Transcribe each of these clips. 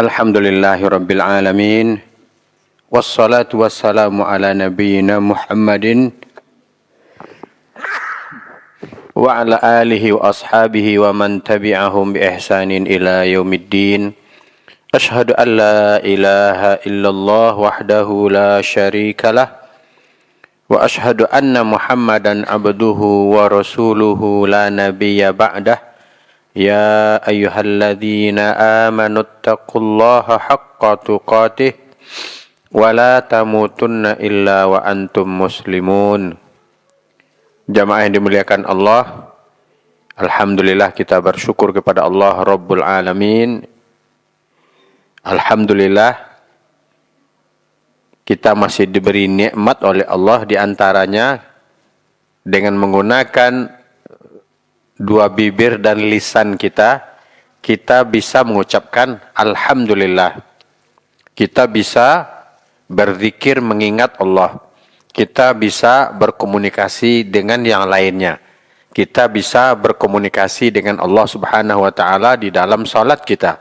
Alhamdulillahi Rabbil Alamin. Wassalatu wassalamu ala nabiyyina Muhammadin wa ala alihi wa ashabihi wa man tabi'ahum bi ihsanin ila yaumiddin. Ashhadu an la ilaha illallah wahdahu la syarika lah. Wa ashhadu anna Muhammadan abduhu wa rasuluhu la nabiyya ba'dah. Ya ayyuhalladzina amanu taqullaha haqqa tuqatih wa la tamutunna illa wa antum muslimun. Jamaah yang dimuliakan Allah, alhamdulillah kita bersyukur kepada Allah Rabbul Alamin. Alhamdulillah kita masih diberi nikmat oleh Allah, di antaranya dengan menggunakan dua bibir dan lisan kita bisa mengucapkan alhamdulillah. Kita bisa berzikir mengingat Allah. Kita bisa berkomunikasi dengan yang lainnya. Kita bisa berkomunikasi dengan Allah Subhanahu wa taala di dalam salat kita.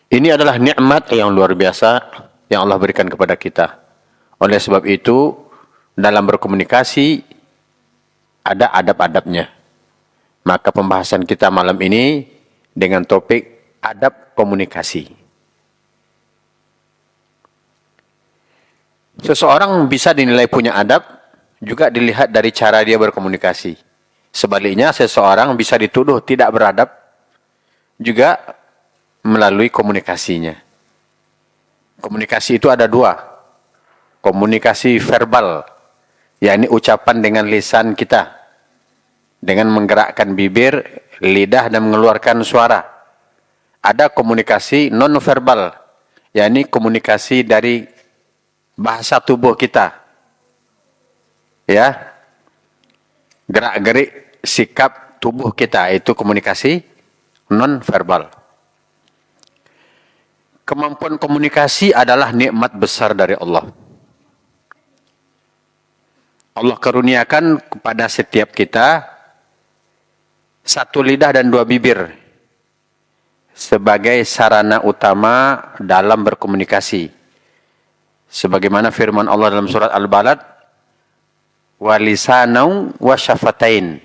Ini adalah nikmat yang luar biasa yang Allah berikan kepada kita. Oleh sebab itu, dalam berkomunikasi ada adab-adabnya. Maka pembahasan kita malam ini dengan topik adab komunikasi. Seseorang bisa dinilai punya adab juga dilihat dari cara dia berkomunikasi. Sebaliknya, seseorang bisa dituduh tidak beradab juga melalui komunikasinya. Komunikasi itu ada dua. Komunikasi verbal, yakni ucapan dengan lisan kita, dengan menggerakkan bibir, lidah, dan mengeluarkan suara. Ada komunikasi non-verbal, yakni komunikasi dari bahasa tubuh kita. Ya, gerak-gerik sikap tubuh kita, itu komunikasi non-verbal. Kemampuan komunikasi adalah nikmat besar dari Allah. Allah karuniakan kepada setiap kita satu lidah dan dua bibir sebagai sarana utama dalam berkomunikasi. Sebagaimana firman Allah dalam surat Al-Balad, wa lisanau wa syafatain.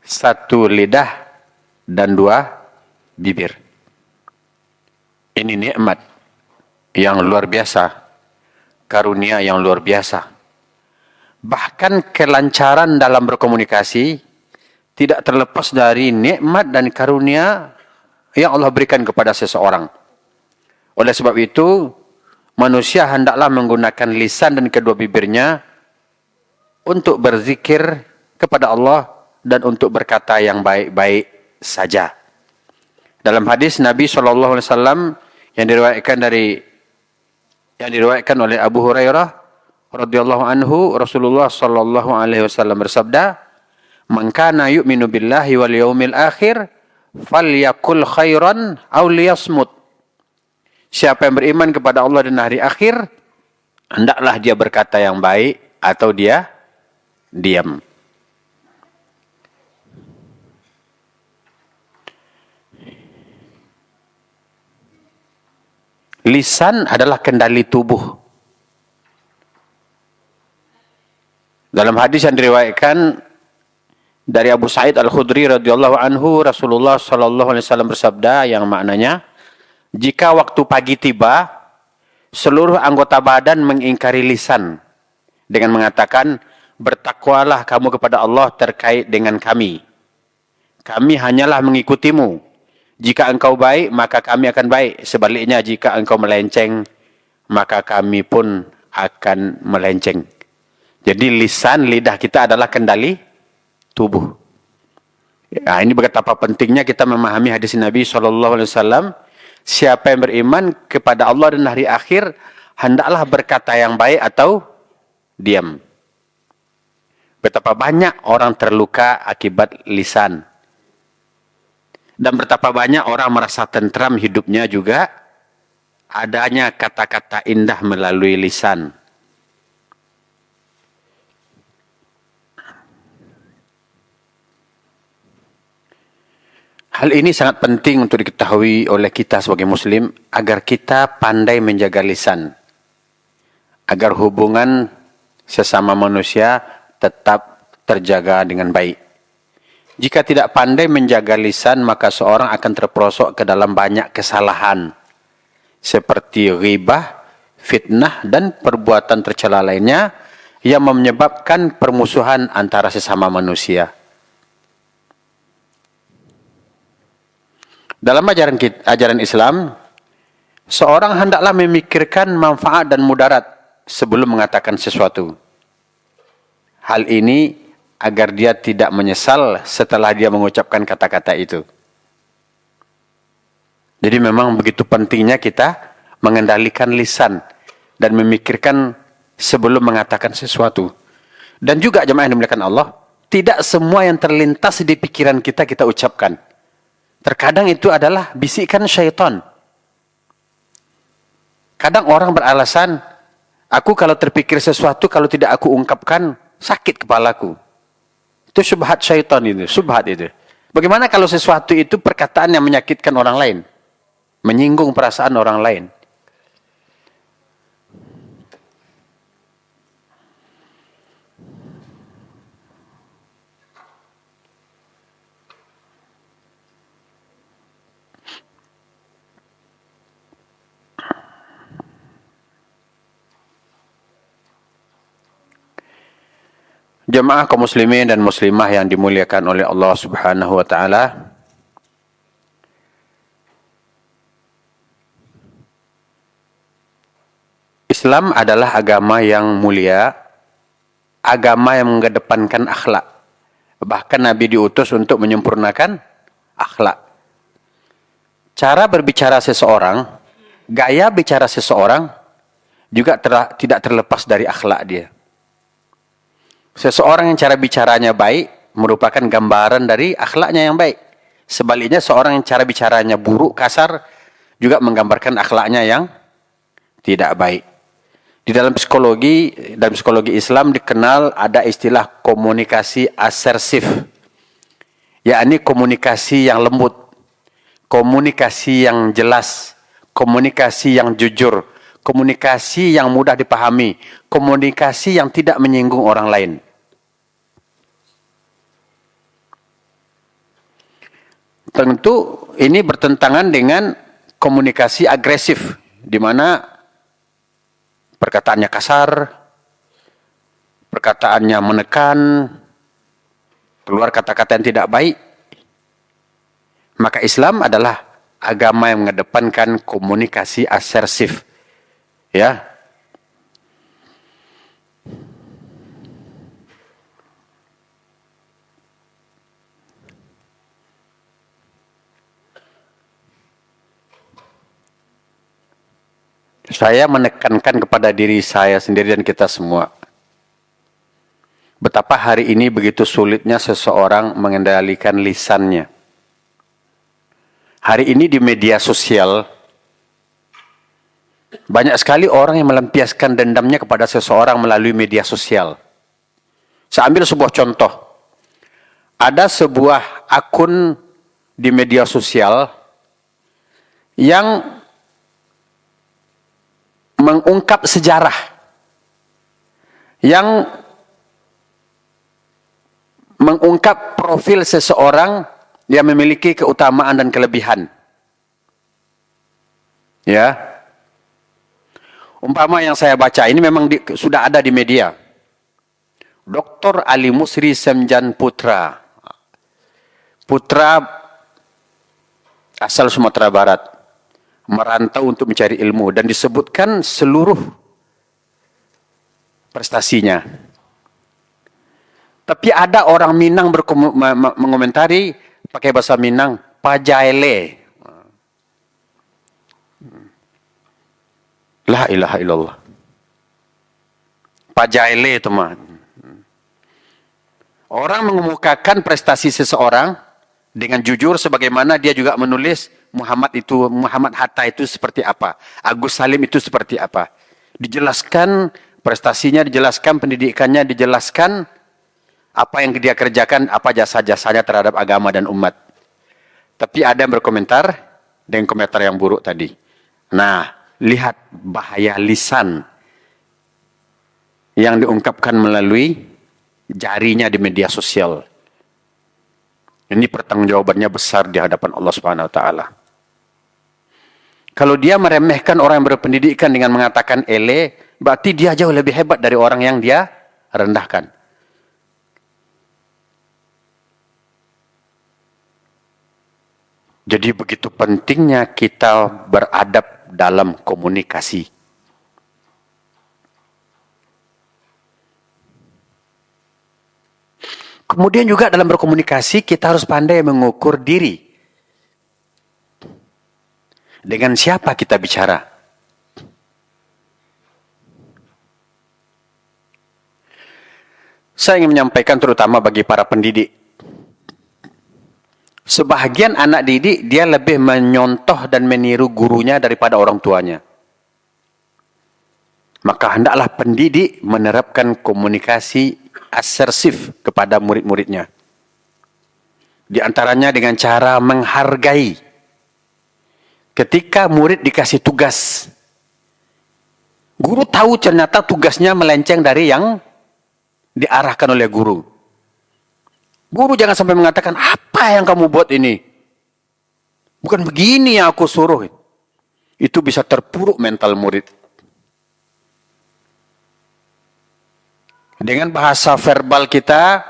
Satu lidah dan dua bibir. Ini nikmat yang luar biasa, karunia yang luar biasa. Bahkan kelancaran dalam berkomunikasi tidak terlepas dari nikmat dan karunia yang Allah berikan kepada seseorang. Oleh sebab itu, manusia hendaklah menggunakan lisan dan kedua bibirnya untuk berzikir kepada Allah dan untuk berkata yang baik-baik saja. Dalam hadis Nabi SAW yang diriwayatkan oleh Abu Hurairah radhiyallahu anhu, Rasulullah sallallahu alaihi wasallam bersabda, "Man kana yu'minu billahi wal yaumil akhir falyakul khairan aw liyasmut." Siapa yang beriman kepada Allah dan hari akhir, hendaklah dia berkata yang baik atau dia diam. Lisan adalah kendali tubuh. Dalam hadis yang diriwayatkan dari Abu Sa'id Al-Khudri radhiyallahu anhu, Rasulullah sallallahu alaihi wasallam bersabda yang maknanya, jika waktu pagi tiba, seluruh anggota badan mengingkari lisan dengan mengatakan, bertakwalah kamu kepada Allah terkait dengan kami. Kami hanyalah mengikutimu. Jika engkau baik, maka kami akan baik. Sebaliknya, jika engkau melenceng, maka kami pun akan melenceng. Jadi lisan, lidah kita adalah kendali tubuh. Ya, ini betapa pentingnya kita memahami hadis Nabi SAW. Siapa yang beriman kepada Allah dan hari akhir, hendaklah berkata yang baik atau diam. Betapa banyak orang terluka akibat lisan. Dan betapa banyak orang merasa tentram hidupnya juga adanya kata-kata indah melalui lisan. Hal ini sangat penting untuk diketahui oleh kita sebagai muslim agar kita pandai menjaga lisan. Agar hubungan sesama manusia tetap terjaga dengan baik. Jika tidak pandai menjaga lisan, maka seorang akan terperosok ke dalam banyak kesalahan. Seperti ghibah, fitnah, dan perbuatan tercela lainnya yang menyebabkan permusuhan antara sesama manusia. Dalam ajaran Islam, seorang hendaklah memikirkan manfaat dan mudarat sebelum mengatakan sesuatu. Hal ini agar dia tidak menyesal setelah dia mengucapkan kata-kata itu. Jadi memang begitu pentingnya kita mengendalikan lisan dan memikirkan sebelum mengatakan sesuatu. Dan juga jemaah yang dimuliakan Allah, tidak semua yang terlintas di pikiran kita kita ucapkan. Terkadang itu adalah bisikan syaitan. Kadang orang beralasan, aku kalau terpikir sesuatu, kalau tidak aku ungkapkan, sakit kepalaku. Itu syubhat syaitan itu, syubhat itu. Bagaimana kalau sesuatu itu perkataan yang menyakitkan orang lain? Menyinggung perasaan orang lain. Jemaah kaum muslimin dan muslimah yang dimuliakan oleh Allah Subhanahu wa taala. Islam adalah agama yang mulia, agama yang mengedepankan akhlak. Bahkan Nabi diutus untuk menyempurnakan akhlak. Cara berbicara seseorang, gaya bicara seseorang juga tidak terlepas dari akhlak dia. Seseorang yang cara bicaranya baik merupakan gambaran dari akhlaknya yang baik. Sebaliknya seorang yang cara bicaranya buruk, kasar juga menggambarkan akhlaknya yang tidak baik. Di dalam psikologi Islam dikenal ada istilah komunikasi asersif. Yakni komunikasi yang lembut, komunikasi yang jelas, komunikasi yang jujur, komunikasi yang mudah dipahami, komunikasi yang tidak menyinggung orang lain. Tentu ini bertentangan dengan komunikasi agresif, di mana perkataannya kasar, perkataannya menekan, keluar kata-kata yang tidak baik. Maka Islam adalah agama yang mengedepankan komunikasi asersif. Ya. Saya menekankan kepada diri saya sendiri dan kita semua. Betapa hari ini begitu sulitnya seseorang mengendalikan lisannya. Hari ini di media sosial, banyak sekali orang yang melampiaskan dendamnya kepada seseorang melalui media sosial. Saya ambil sebuah contoh. Ada sebuah akun di media sosial yang mengungkap sejarah, yang mengungkap profil seseorang yang memiliki keutamaan dan kelebihan. Ya. Umpama yang saya baca ini memang sudah ada di media. Dr. Ali Musri Semjan Putra. Putra asal Sumatera Barat. Merantau untuk mencari ilmu. Dan disebutkan seluruh prestasinya. Tapi ada orang Minang mengomentari pakai bahasa Minang, pajaele. La ilaha illallah. Pajaele teman. Orang mengemukakan prestasi seseorang dengan jujur sebagaimana dia juga menulis Muhammad Hatta itu seperti apa, Agus Salim itu seperti apa. Dijelaskan prestasinya, dijelaskan pendidikannya, dijelaskan apa yang dia kerjakan, apa jasa-jasanya terhadap agama dan umat. Tapi ada yang berkomentar dengan komentar yang buruk tadi. Nah, lihat bahaya lisan yang diungkapkan melalui jarinya di media sosial. Ini pertanggungjawabannya besar di hadapan Allah Subhanahu wa taala. Kalau dia meremehkan orang yang berpendidikan dengan mengatakan ele, berarti dia jauh lebih hebat dari orang yang dia rendahkan. Jadi begitu pentingnya kita beradab dalam komunikasi. Kemudian juga dalam berkomunikasi kita harus pandai mengukur diri. Dengan siapa kita bicara? Saya ingin menyampaikan terutama bagi para pendidik. Sebahagian anak didik dia lebih menyontoh dan meniru gurunya daripada orang tuanya. Maka hendaklah pendidik menerapkan komunikasi asersif kepada murid-muridnya. Di antaranya dengan cara menghargai. Ketika murid dikasih tugas, guru tahu ternyata tugasnya melenceng dari yang diarahkan oleh guru. Guru jangan sampai mengatakan, apa yang kamu buat ini? Bukan begini yang aku suruh. Itu bisa terpuruk mental murid. Dengan bahasa verbal kita,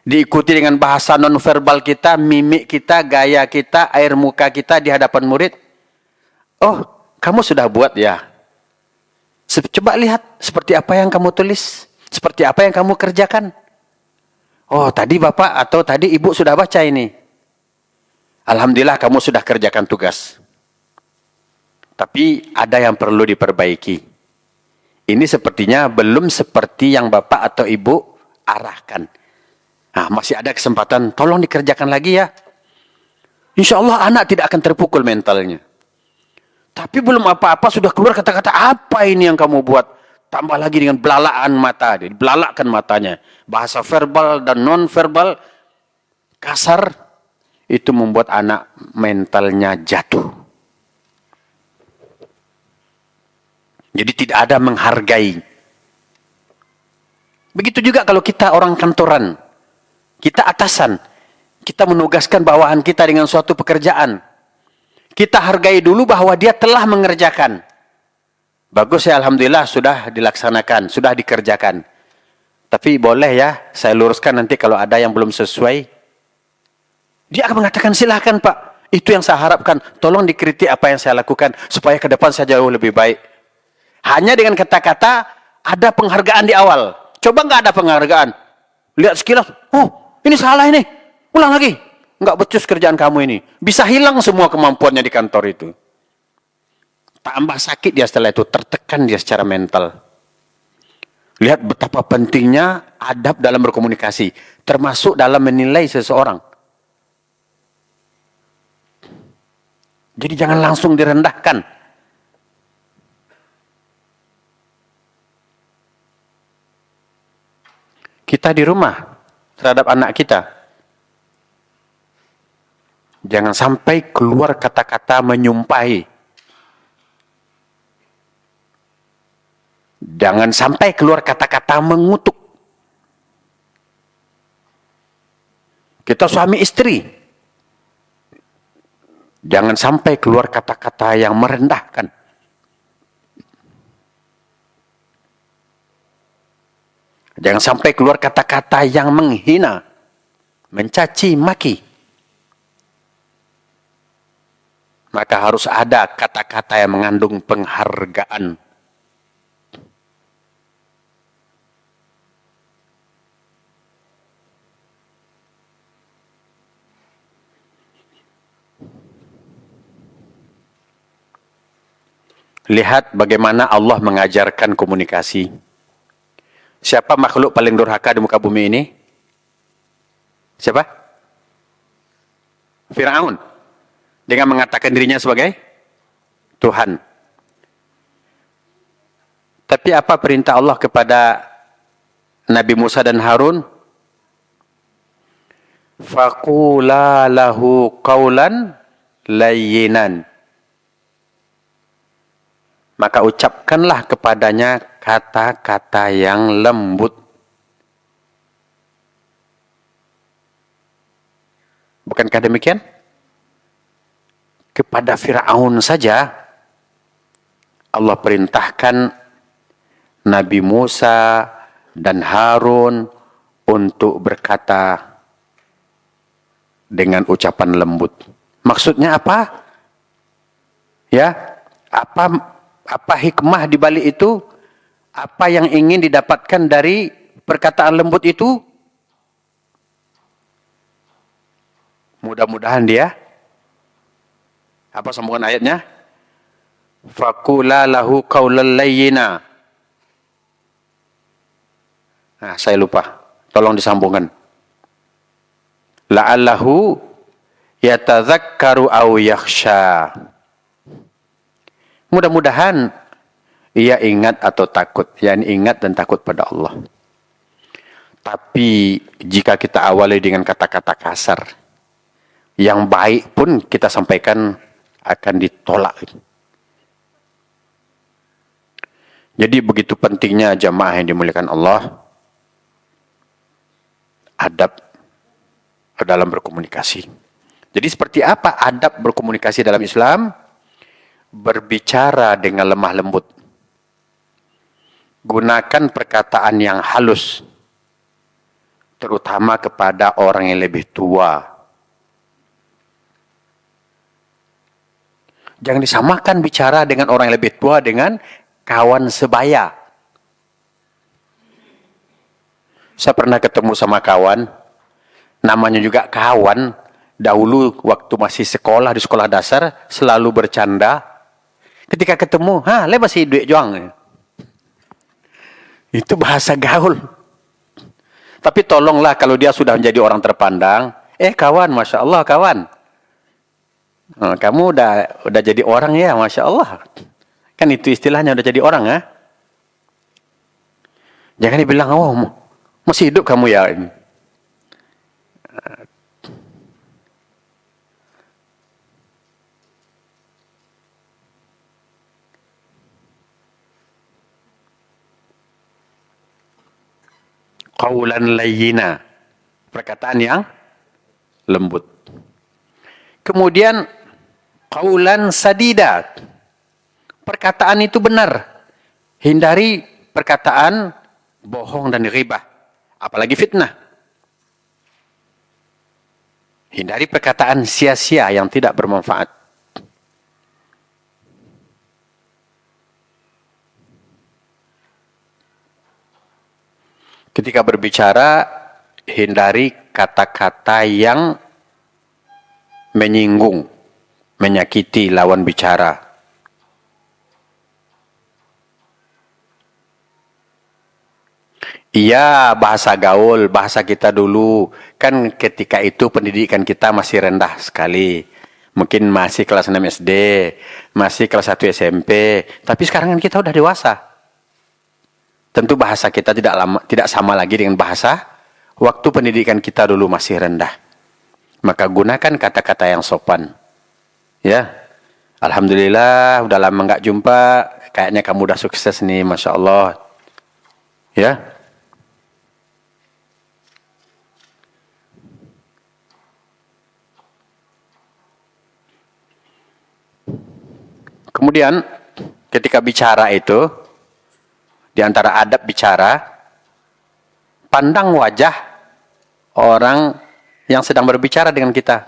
diikuti dengan bahasa non-verbal kita, mimik kita, gaya kita, air muka kita di hadapan murid. Oh, kamu sudah buat ya? Coba lihat, seperti apa yang kamu tulis? Seperti apa yang kamu kerjakan? Oh, tadi bapak atau tadi ibu sudah baca ini. Alhamdulillah kamu sudah kerjakan tugas. Tapi ada yang perlu diperbaiki. Ini sepertinya belum seperti yang bapak atau ibu arahkan. Nah, masih ada kesempatan, tolong dikerjakan lagi ya. Insya Allah anak tidak akan terpukul mentalnya. Tapi belum apa-apa sudah keluar kata-kata, apa ini yang kamu buat? Tambah lagi dengan belalaan mata, belalakkan matanya. Bahasa verbal dan non-verbal kasar, itu membuat anak mentalnya jatuh. Jadi tidak ada menghargai. Begitu juga kalau kita orang kantoran, kita atasan, kita menugaskan bawahan kita dengan suatu pekerjaan. Kita hargai dulu bahwa dia telah mengerjakan. Bagus ya, alhamdulillah sudah dilaksanakan, sudah dikerjakan. Tapi boleh ya, saya luruskan nanti kalau ada yang belum sesuai. Dia akan mengatakan, silahkan Pak, itu yang saya harapkan. Tolong dikritik apa yang saya lakukan, supaya ke depan saya jauh lebih baik. Hanya dengan kata-kata, ada penghargaan di awal. Coba nggak ada penghargaan. Lihat sekilas, oh ini salah ini. Ulang lagi. Nggak becus kerjaan kamu ini. Bisa hilang semua kemampuannya di kantor itu. Tambah sakit dia setelah itu. Tertekan dia secara mental. Lihat betapa pentingnya adab dalam berkomunikasi. Termasuk dalam menilai seseorang. Jadi jangan langsung direndahkan. Kita di rumah terhadap anak kita. Jangan sampai keluar kata-kata menyumpahi. Jangan sampai keluar kata-kata mengutuk. Kita suami istri. Jangan sampai keluar kata-kata yang merendahkan. Jangan sampai keluar kata-kata yang menghina, mencaci maki. Maka harus ada kata-kata yang mengandung penghargaan. Lihat bagaimana Allah mengajarkan komunikasi. Siapa makhluk paling durhaka di muka bumi ini? Siapa? Fir'aun. Dengan mengatakan dirinya sebagai Tuhan. Tapi apa perintah Allah kepada Nabi Musa dan Harun? Faqula lahu qawlan layyinan. Maka ucapkanlah kepadanya kata-kata yang lembut. Bukankah demikian? Kepada Fir'aun saja Allah perintahkan Nabi Musa dan Harun untuk berkata dengan ucapan lembut. Maksudnya apa? Ya, apa hikmah di balik itu? Apa yang ingin didapatkan dari perkataan lembut itu? Mudah-mudahan dia, apa sambungan ayatnya? Faqula lahu qawlan layyina. Nah, saya lupa. Tolong disambungkan. La'allahu yatadzakkaru aw yakhsha. Mudah-mudahan ia ingat atau takut. Yani ingat dan takut pada Allah. Tapi jika kita awali dengan kata-kata kasar, yang baik pun kita sampaikan akan ditolak. Jadi begitu pentingnya jamaah yang dimuliakan Allah, adab dalam berkomunikasi. Jadi seperti apa adab berkomunikasi dalam Islam? Berbicara dengan lemah lembut. Gunakan perkataan yang halus, terutama kepada orang yang lebih tua. Jangan disamakan bicara dengan orang yang lebih tua dengan kawan sebaya. Saya pernah ketemu sama kawan, namanya juga kawan, dahulu waktu masih sekolah, di sekolah dasar, selalu bercanda. Ketika ketemu, lepas si duit juang. Itu bahasa gaul. Tapi tolonglah kalau dia sudah menjadi orang terpandang, kawan, Masya Allah kawan. Kamu udah jadi orang ya, Masya Allah. Kan itu istilahnya udah jadi orang, ya. Jangan dibilang, masih hidup kamu ya. Qawlan layyina. Perkataan yang lembut. Kemudian qawlan sadida. Perkataan itu benar. Hindari perkataan bohong dan ghibah. Apalagi fitnah. Hindari perkataan sia-sia yang tidak bermanfaat. Ketika berbicara, hindari kata-kata yang menyinggung, menyakiti lawan bicara. Iya, bahasa gaul, bahasa kita dulu. Kan ketika itu pendidikan kita masih rendah sekali. Mungkin masih kelas 6 SD, masih kelas 1 SMP. Tapi sekarang kan kita udah dewasa. Tentu bahasa kita tidak sama lagi dengan bahasa waktu pendidikan kita dulu masih rendah. Maka gunakan kata-kata yang sopan. Ya, alhamdulillah, udah lama nggak jumpa. Kayaknya kamu udah sukses nih, Masya Allah. Ya. Kemudian, ketika bicara itu, di antara adab bicara, pandang wajah orang yang sedang berbicara dengan kita.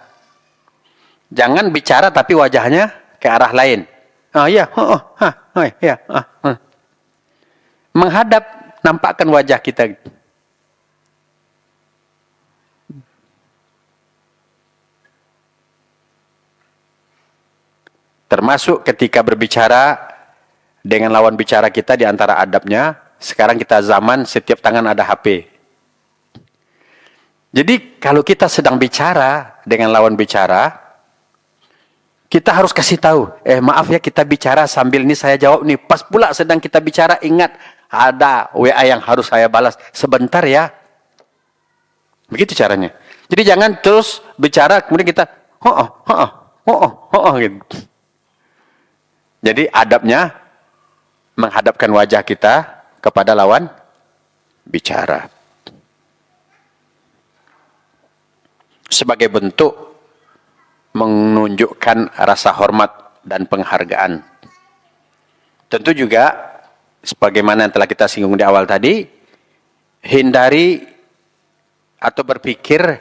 Jangan bicara tapi wajahnya ke arah lain. Menghadap, nampakkan wajah kita. Termasuk ketika berbicara dengan lawan bicara kita, di antara adabnya, sekarang kita zaman setiap tangan ada HP. Jadi kalau kita sedang bicara dengan lawan bicara, kita harus kasih tahu, maaf ya kita bicara sambil ini saya jawab nih. Pas pula sedang kita bicara, ingat ada WA yang harus saya balas. Sebentar ya. Begitu caranya. Jadi jangan terus bicara kemudian kita gitu. Jadi adabnya menghadapkan wajah kita kepada lawan bicara. Sebagai bentuk menunjukkan rasa hormat dan penghargaan. Tentu juga sebagaimana yang telah kita singgung di awal tadi, hindari atau berpikir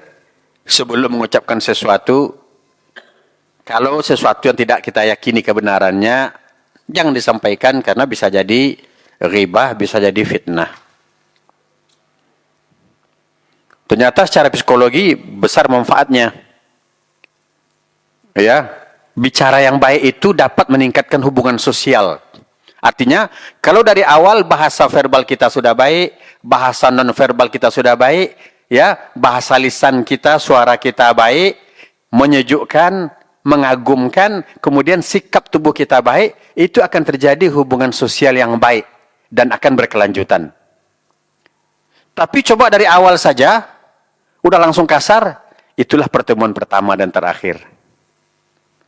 sebelum mengucapkan sesuatu, kalau sesuatu yang tidak kita yakini kebenarannya, jangan disampaikan karena bisa jadi ghibah, bisa jadi fitnah. Ternyata secara psikologi besar manfaatnya. Ya, bicara yang baik itu dapat meningkatkan hubungan sosial. Artinya, kalau dari awal bahasa verbal kita sudah baik, bahasa non-verbal kita sudah baik, ya, bahasa lisan kita, suara kita baik, menyejukkan, mengagumkan, kemudian sikap tubuh kita baik, itu akan terjadi hubungan sosial yang baik dan akan berkelanjutan. Tapi coba dari awal saja, udah langsung kasar, itulah pertemuan pertama dan terakhir.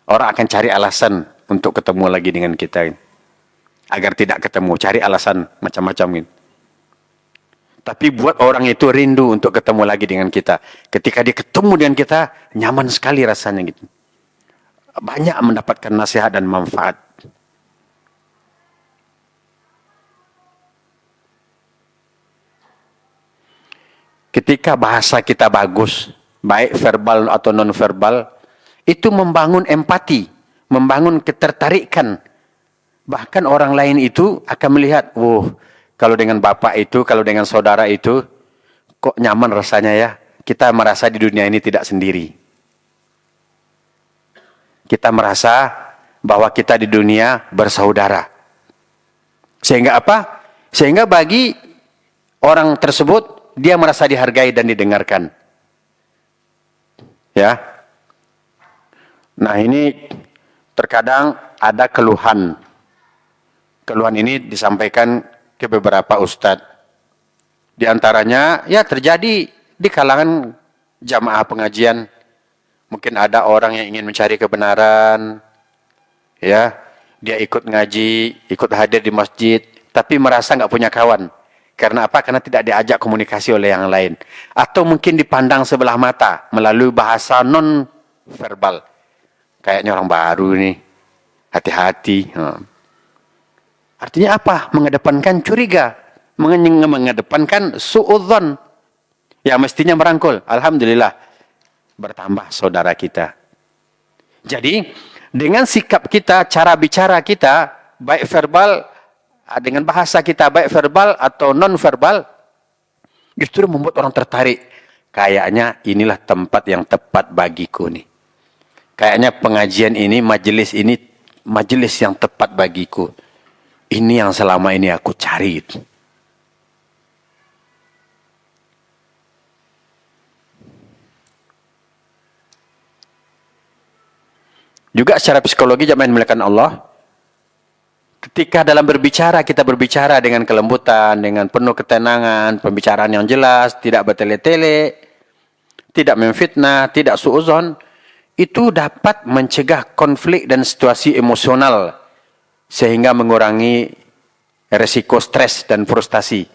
Orang akan cari alasan untuk ketemu lagi dengan kita. Agar tidak ketemu, cari alasan macam-macam. Tapi buat orang itu rindu untuk ketemu lagi dengan kita. Ketika dia ketemu dengan kita, nyaman sekali rasanya gitu. Banyak mendapatkan nasihat dan manfaat. Ketika bahasa kita bagus, baik verbal atau non-verbal, itu membangun empati, membangun ketertarikan. Bahkan orang lain itu akan melihat, kalau dengan bapak itu, kalau dengan saudara itu, kok nyaman rasanya ya. Kita merasa di dunia ini tidak sendiri. Kita merasa bahwa kita di dunia bersaudara. Sehingga apa? Sehingga bagi orang tersebut, dia merasa dihargai dan didengarkan. Ya. Nah, ini terkadang ada keluhan. Keluhan ini disampaikan ke beberapa ustadz. Di antaranya, ya terjadi di kalangan jamaah pengajian. Mungkin ada orang yang ingin mencari kebenaran. Ya, dia ikut ngaji, ikut hadir di masjid, tapi merasa nggak punya kawan. Karena apa? Karena tidak diajak komunikasi oleh yang lain. Atau mungkin dipandang sebelah mata melalui bahasa non-verbal. Kayaknya orang baru nih. Hati-hati. Artinya apa? Mengedepankan curiga. Mengedepankan su'udzon. Ya mestinya merangkul. Alhamdulillah. Bertambah saudara kita. Jadi, dengan sikap kita, cara bicara kita, baik verbal, dengan bahasa kita baik verbal atau non-verbal, justru membuat orang tertarik. Kayaknya inilah tempat yang tepat bagiku nih. Kayaknya pengajian ini, majelis yang tepat bagiku. Ini yang selama ini aku cari. Juga secara psikologi jamaah yang dimuliakan Allah, ketika dalam berbicara, kita berbicara dengan kelembutan, dengan penuh ketenangan, pembicaraan yang jelas, tidak bertele-tele, tidak memfitnah, tidak suuzon, itu dapat mencegah konflik dan situasi emosional, sehingga mengurangi resiko stres dan frustasi.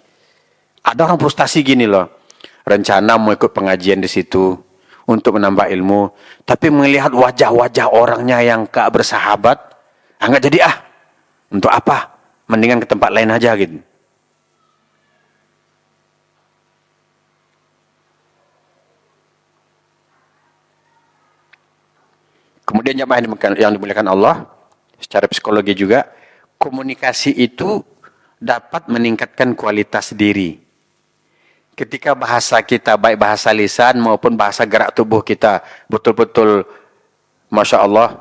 Ada orang frustasi gini loh, rencana mau ikut pengajian di situ, untuk menambah ilmu, tapi melihat wajah-wajah orangnya yang gak bersahabat, nggak jadi untuk apa? Mendingan ke tempat lain aja gitu. Kemudian yang dimuliakan Allah, secara psikologi juga, komunikasi itu dapat meningkatkan kualitas diri. Ketika bahasa kita, baik bahasa lisan maupun bahasa gerak tubuh kita, betul-betul, Masya Allah,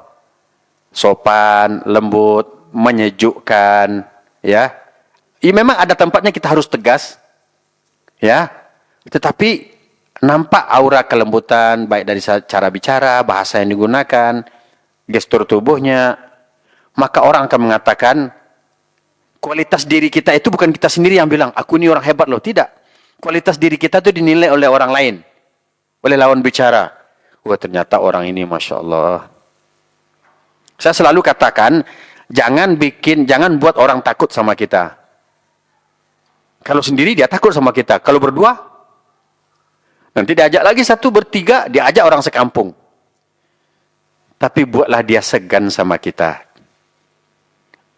sopan, lembut, menyejukkan, ya. Memang ada tempatnya kita harus tegas, ya. Tetapi nampak aura kelembutan, baik dari cara bicara, bahasa yang digunakan, gestur tubuhnya, maka orang akan mengatakan, kualitas diri kita itu bukan kita sendiri yang bilang, aku ini orang hebat loh, tidak. Kualitas diri kita itu dinilai oleh orang lain. oleh lawan bicara. Wah, ternyata orang ini Masya Allah. Saya selalu katakan, jangan buat orang takut sama kita. Kalau sendiri dia takut sama kita. Kalau berdua, nanti diajak lagi satu, bertiga, diajak orang sekampung. Tapi buatlah dia segan sama kita.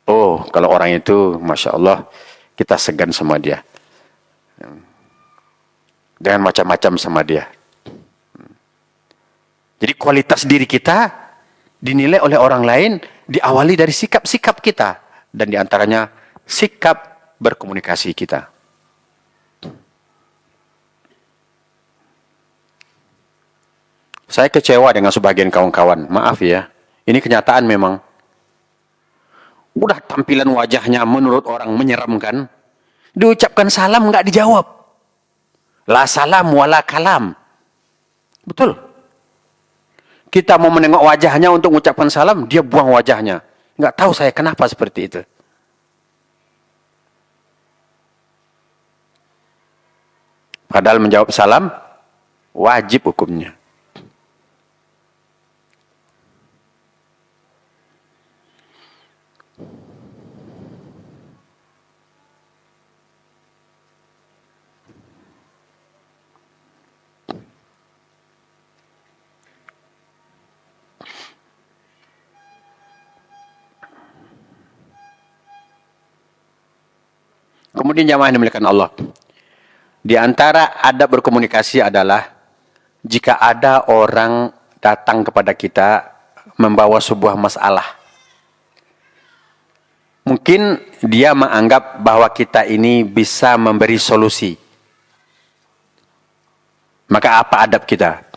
Oh, kalau orang itu, Masya Allah, kita segan sama dia. Jangan macam-macam sama dia. Jadi kualitas diri kita dinilai oleh orang lain, diawali dari sikap-sikap kita. Dan diantaranya, sikap berkomunikasi kita. Saya kecewa dengan sebagian kawan-kawan. Maaf ya. Ini kenyataan memang. Udah tampilan wajahnya menurut orang menyeramkan. Diucapkan salam nggak dijawab. La salam wala kalam. Betul. Kita mau menengok wajahnya untuk mengucapkan salam, dia buang wajahnya. Nggak tahu saya kenapa seperti itu. Padahal menjawab salam, wajib hukumnya. Kemudian jamaah yang dimuliakan Allah. Di antara adab berkomunikasi adalah jika ada orang datang kepada kita membawa sebuah masalah. Mungkin dia menganggap bahwa kita ini bisa memberi solusi. Maka apa adab kita?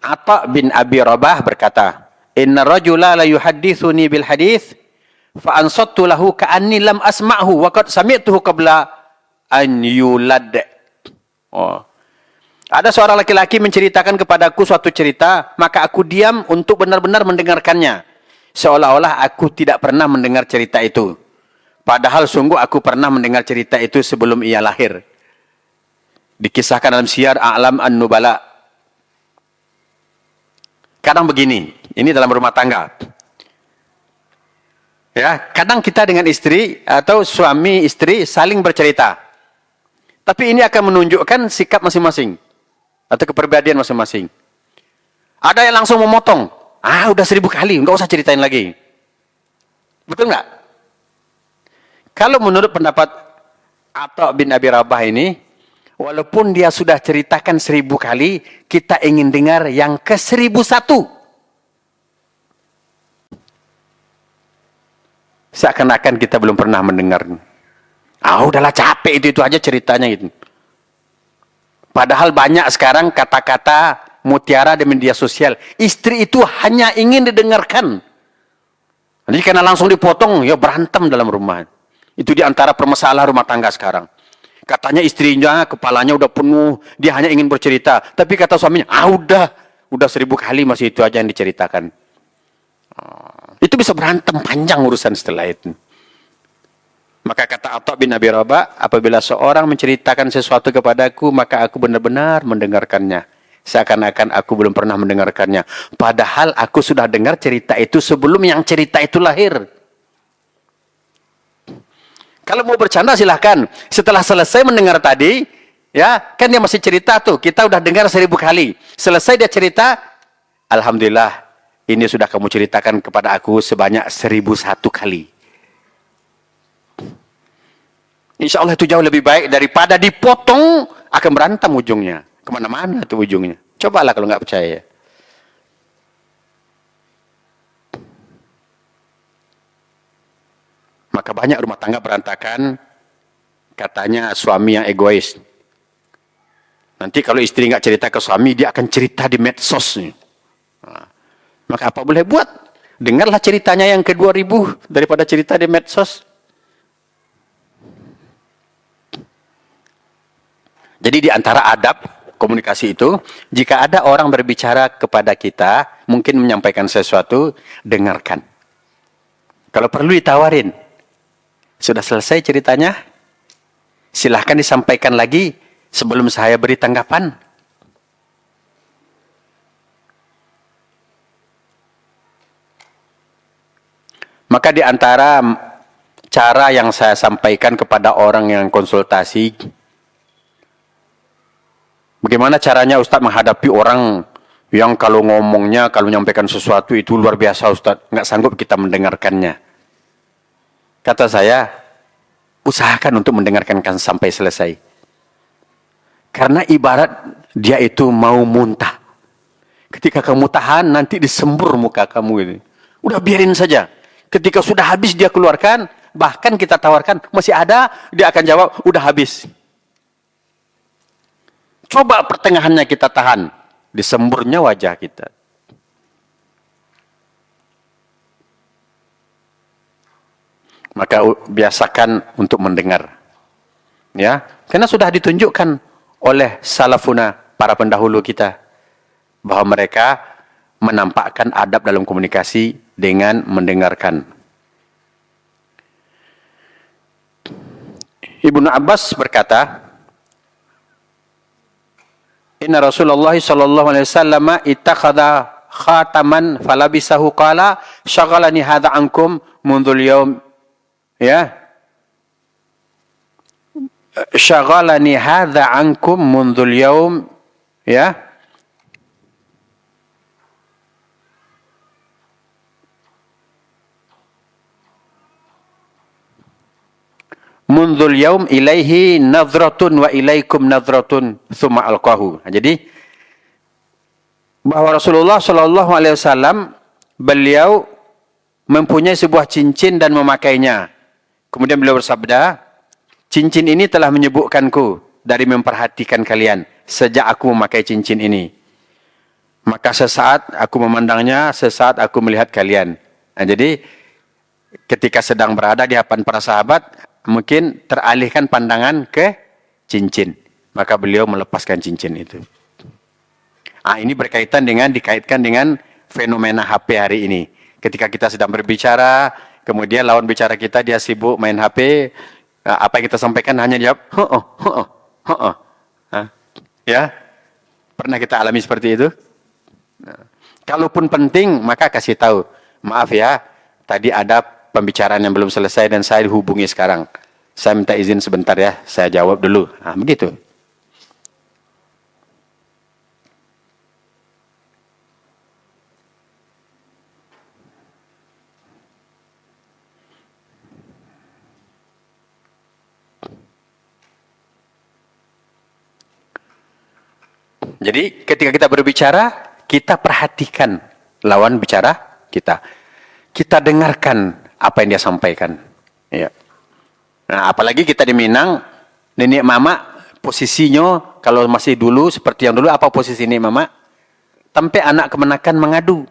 Atha bin Abi Rabah berkata, "Inna rajula la yuhaddithuni bil hadith fa ansattu lahu ka'anni lam asma'hu wa qad sami'tuhu qabla an yulad." Oh. Ada seorang laki-laki menceritakan kepadaku suatu cerita, maka aku diam untuk benar-benar mendengarkannya. Seolah-olah aku tidak pernah mendengar cerita itu. Padahal sungguh aku pernah mendengar cerita itu sebelum ia lahir. Dikisahkan dalam Syiar A'lam An-Nubala. Kadang begini, ini dalam rumah tangga. Ya, kadang kita dengan istri atau suami istri saling bercerita. Tapi ini akan menunjukkan sikap masing-masing atau kepribadian masing-masing. Ada yang langsung memotong. Udah 1000 kali, nggak usah ceritain lagi. Betul nggak? Kalau menurut pendapat Atha bin Abi Rabah ini, walaupun dia sudah ceritakan 1000 kali, kita ingin dengar yang ke-1001. Seakan-akan kita belum pernah mendengar. Udahlah capek itu aja ceritanya gitu. Padahal banyak sekarang kata-kata mutiara di media sosial. Istri itu hanya ingin didengarkan. Jadi karena langsung dipotong, ya berantem dalam rumah. Itu diantara permasalahan rumah tangga sekarang. Katanya istrinya, kepalanya udah penuh, dia hanya ingin bercerita. Tapi kata suaminya, udah 1000 kali masih itu aja yang diceritakan. Itu bisa berantem panjang urusan setelah itu. Maka kata Atha bin Abi Rabah, apabila seorang menceritakan sesuatu kepadaku, maka aku benar-benar mendengarkannya. Seakan-akan aku belum pernah mendengarkannya. Padahal aku sudah dengar cerita itu sebelum yang cerita itu lahir. Kalau mau bercanda silahkan. Setelah selesai mendengar tadi, ya kan dia masih cerita tuh. Kita udah dengar 1000 kali. Selesai dia cerita, alhamdulillah. Ini sudah kamu ceritakan kepada aku sebanyak 1001 kali. Insya Allah itu jauh lebih baik daripada dipotong akan berantem ujungnya. Kemana-mana tuh ujungnya. Cobalah kalau nggak percaya. Maka banyak rumah tangga berantakan. Katanya suami yang egois. Nanti kalau istri nggak cerita ke suami, dia akan cerita di medsos. Maka apa boleh buat? Dengarlah ceritanya yang ke-2000 daripada cerita di medsos. Jadi di antara adab komunikasi itu, jika ada orang berbicara kepada kita, mungkin menyampaikan sesuatu, dengarkan. Kalau perlu ditawarin. Sudah selesai ceritanya? Silahkan disampaikan lagi sebelum saya beri tanggapan. Maka di antara cara yang saya sampaikan kepada orang yang konsultasi, bagaimana caranya Ustadz menghadapi orang yang kalau ngomongnya, kalau menyampaikan sesuatu itu luar biasa Ustadz, nggak sanggup kita mendengarkannya. Kata saya, usahakan untuk mendengarkan sampai selesai. Karena ibarat dia itu mau muntah. Ketika kamu tahan, nanti disembur muka kamu ini. Udah biarin saja. Ketika sudah habis dia keluarkan, bahkan kita tawarkan, masih ada, dia akan jawab, udah habis. Coba pertengahannya kita tahan, disemburnya wajah kita. Maka biasakan untuk mendengar. Ya, karena sudah ditunjukkan oleh salafuna, para pendahulu kita, bahwa mereka menampakkan adab dalam komunikasi dengan mendengarkan. Ibnu Abbas berkata, Inna Rasulullah sallallahu alaihi wasallam ittakhadha khataman falabisahu qala syaghalani hadza ankum mundhul yaum, ya, syaghalani hadza ankum mundhul yaum, ya, mundhul yaum ilaihi nadratun wa ilaikum nadratun thumma alqahu. Jadi bahwa Rasulullah Shallallahu Alaihi Wasallam beliau mempunyai sebuah cincin dan memakainya. Kemudian beliau bersabda, cincin ini telah menyibukkanku dari memperhatikan kalian sejak aku memakai cincin ini. Maka sesaat aku memandangnya, sesaat aku melihat kalian. Nah, jadi ketika sedang berada di hadapan para sahabat, mungkin teralihkan pandangan ke cincin. Maka beliau melepaskan cincin itu. Ini dikaitkan dengan fenomena HP hari ini. Ketika kita sedang berbicara, kemudian lawan bicara kita dia sibuk main HP, apa yang kita sampaikan hanya jawab, ya, pernah kita alami seperti itu? Kalaupun penting, maka kasih tahu, maaf ya, tadi ada pembicaraan yang belum selesai dan saya dihubungi sekarang. Saya minta izin sebentar ya, saya jawab dulu. Begitu. Jadi ketika kita berbicara, kita perhatikan lawan bicara kita. Kita dengarkan apa yang dia sampaikan. Ya. Nah, apalagi kita di Minang, nenek mama posisinya kalau masih dulu seperti yang dulu, apa posisi nenek mama? Sampai anak kemenakan mengadu,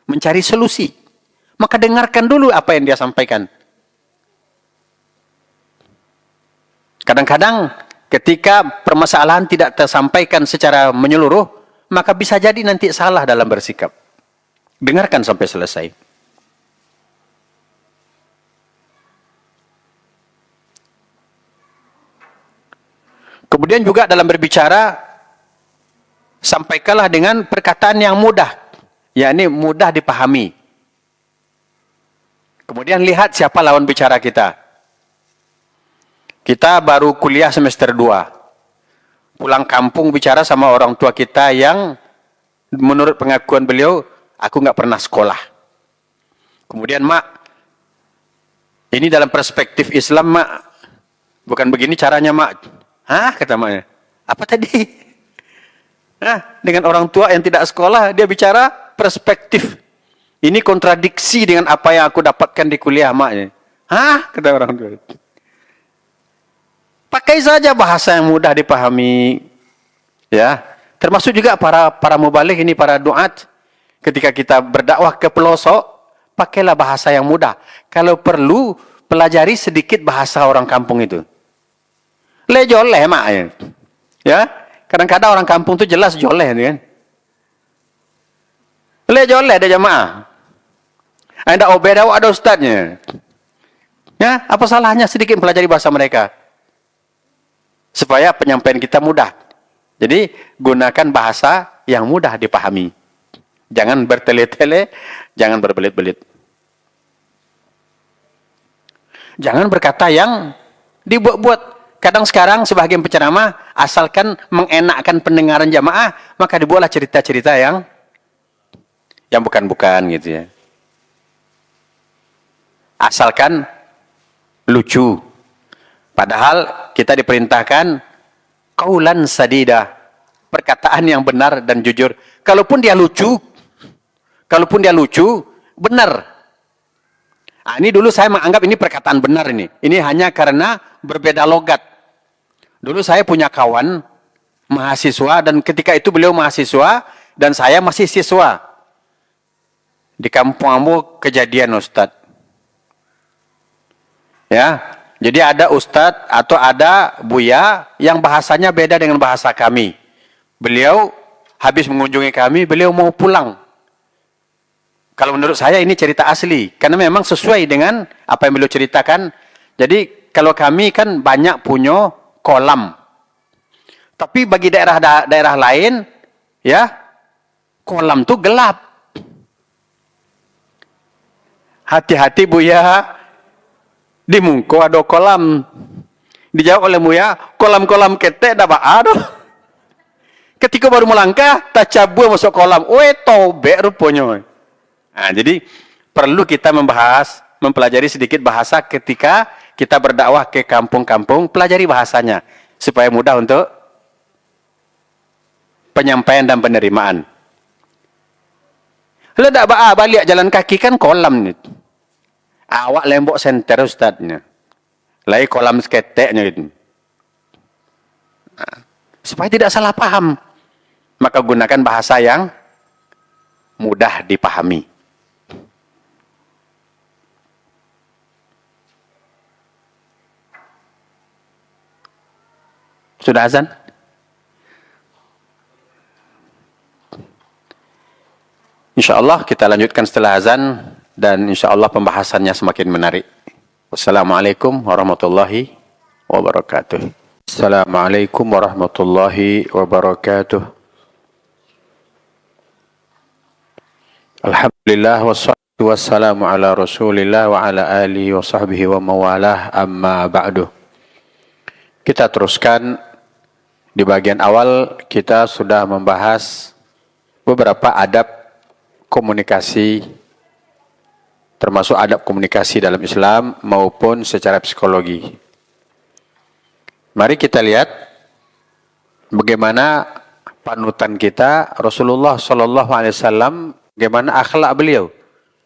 mencari solusi. Maka dengarkan dulu apa yang dia sampaikan. Kadang-kadang ketika permasalahan tidak tersampaikan secara menyeluruh, maka bisa jadi nanti salah dalam bersikap. Dengarkan sampai selesai. Kemudian juga dalam berbicara, sampaikanlah dengan perkataan yang mudah, yakni mudah dipahami. Kemudian lihat siapa lawan bicara kita. Kita baru kuliah semester 2. Pulang kampung bicara sama orang tua kita yang menurut pengakuan beliau, aku nggak pernah sekolah. Kemudian, Mak, ini dalam perspektif Islam, Mak, bukan begini caranya, Mak. Kata maknya. Apa tadi? Dengan orang tua yang tidak sekolah, dia bicara perspektif. Ini kontradiksi dengan apa yang aku dapatkan di kuliah, maknya. Kata orang tua. Pakai saja bahasa yang mudah dipahami. Ya, termasuk juga para mubalik ini, para duat. Ketika kita berdakwah ke pelosok, pakailah bahasa yang mudah. Kalau perlu, pelajari sedikit bahasa orang kampung itu. Joleh, mak. Ya, kadang-kadang orang kampung itu jelas joleh, kan? Joleh ada jamaah. Ada obeda, ada ustadznya. Ya, apa salahnya sedikit pelajari bahasa mereka? Supaya penyampaian kita mudah. Jadi, gunakan bahasa yang mudah dipahami. Jangan bertele-tele, jangan berbelit-belit. Jangan berkata yang dibuat-buat. Kadang sekarang sebagian penceramah asalkan mengenakkan pendengaran jamaah, maka dibuatlah cerita-cerita yang bukan-bukan gitu ya. Asalkan lucu. Padahal kita diperintahkan qaulan sadida, perkataan yang benar dan jujur. Kalaupun dia lucu, benar. Nah, ini dulu saya menganggap ini perkataan benar ini. Ini hanya karena berbeda logat. Dulu saya punya kawan mahasiswa dan ketika itu beliau mahasiswa dan saya masih siswa. Di kampung Ambo kejadian Ustadz. Ya, jadi ada Ustadz atau ada Buya yang bahasanya beda dengan bahasa kami. Beliau habis mengunjungi kami, beliau mau pulang. Kalau menurut saya ini cerita asli, karena memang sesuai dengan apa yang beliau ceritakan. Jadi kalau kami kan banyak punya kolam. Tapi bagi daerah lain, ya, kolam tuh gelap. Hati-hati Buya, di Mungko ada kolam. Dijawab oleh Buya, kolam-kolam ketek dapat ada. Ketika baru melangkah, tak cabut masuk kolam. Tobek rupanya. Nah, jadi perlu kita mempelajari sedikit bahasa ketika kita berdakwah ke kampung-kampung, pelajari bahasanya supaya mudah untuk penyampaian dan penerimaan. Kalau tak balik jalan kaki kan kolam nih. Awak lembok senter Ustadznya. Lai kolam seketeknya gitu. Nah, supaya tidak salah paham, maka gunakan bahasa yang mudah dipahami. Sudah azan? InsyaAllah kita lanjutkan setelah azan dan insyaAllah pembahasannya semakin menarik. Wassalamualaikum warahmatullahi wabarakatuh. Assalamualaikum warahmatullahi wabarakatuh. Alhamdulillah wassalatu wassalamu ala rasulillah wa ala alihi wa sahbihi wa mawalah amma ba'du. Kita teruskan. Di bagian awal kita sudah membahas beberapa adab komunikasi, termasuk adab komunikasi dalam Islam maupun secara psikologi. Mari kita lihat bagaimana panutan kita Rasulullah Sallallahu Alaihi Wasallam, bagaimana akhlak beliau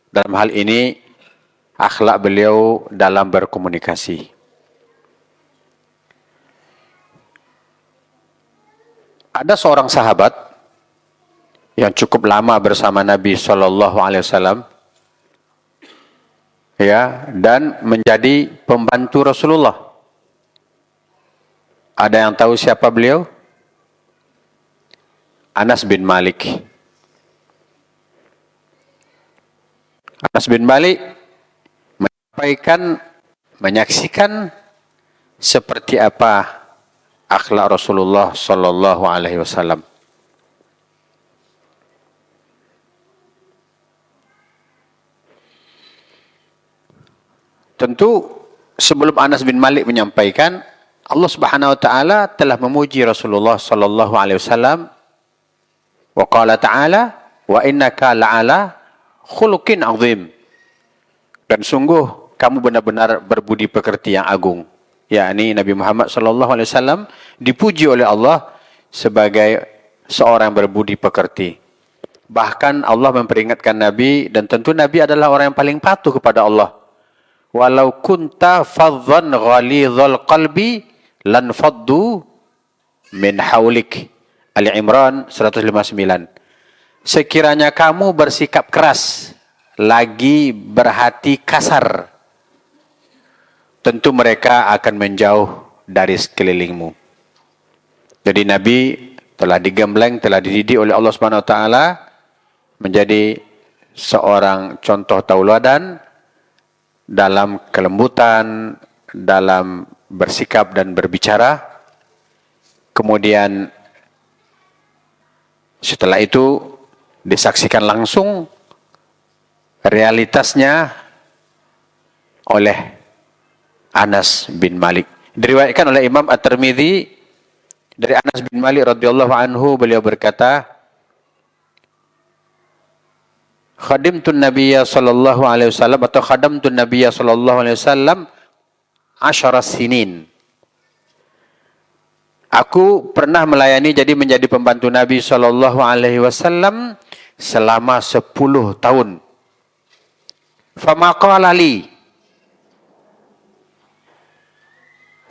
dalam hal ini, akhlak beliau dalam berkomunikasi. Ada seorang sahabat yang cukup lama bersama Nabi Shallallahu Alaihi Wasallam, ya, dan menjadi pembantu Rasulullah. Ada yang tahu siapa beliau? Anas bin Malik. Anas bin Malik menyaksikan seperti apa akhlak Rasulullah Sallallahu Alaihi Wasallam. Tentu sebelum Anas bin Malik menyampaikan, Allah Subhanahu Wa Taala telah memuji Rasulullah Sallallahu Alaihi Wasallam. Wa qala Taala, wa innaka la'ala khuluqin azim. Dan sungguh kamu benar-benar berbudi pekerti yang agung. Yakni Nabi Muhammad Sallallahu Alaihi Wasallam dipuji oleh Allah sebagai seorang berbudi pekerti. Bahkan Allah memperingatkan Nabi, dan tentu Nabi adalah orang yang paling patuh kepada Allah. Walau kunta fadhan ghalidhal qalbi lan faddu min haulik. Ali Imran 159. Sekiranya kamu bersikap keras, lagi berhati kasar, tentu mereka akan menjauh dari sekelilingmu. Jadi Nabi telah digembleng, telah dididik oleh Allah Subhanahu Wa Taala menjadi seorang contoh tauladan dalam kelembutan, dalam bersikap dan berbicara. Kemudian setelah itu disaksikan langsung realitasnya oleh Anas bin Malik. Diriwayatkan oleh Imam At-Tirmidzi dari Anas bin Malik radhiyallahu anhu, beliau berkata, khadimtun nabiyya sallallahu alaihi wasallam atau khadamtun nabiyya sallallahu alaihi wasallam 10 sinin. Aku pernah melayani, jadi menjadi pembantu Nabi sallallahu alaihi wasallam selama 10 tahun. Fama qala li,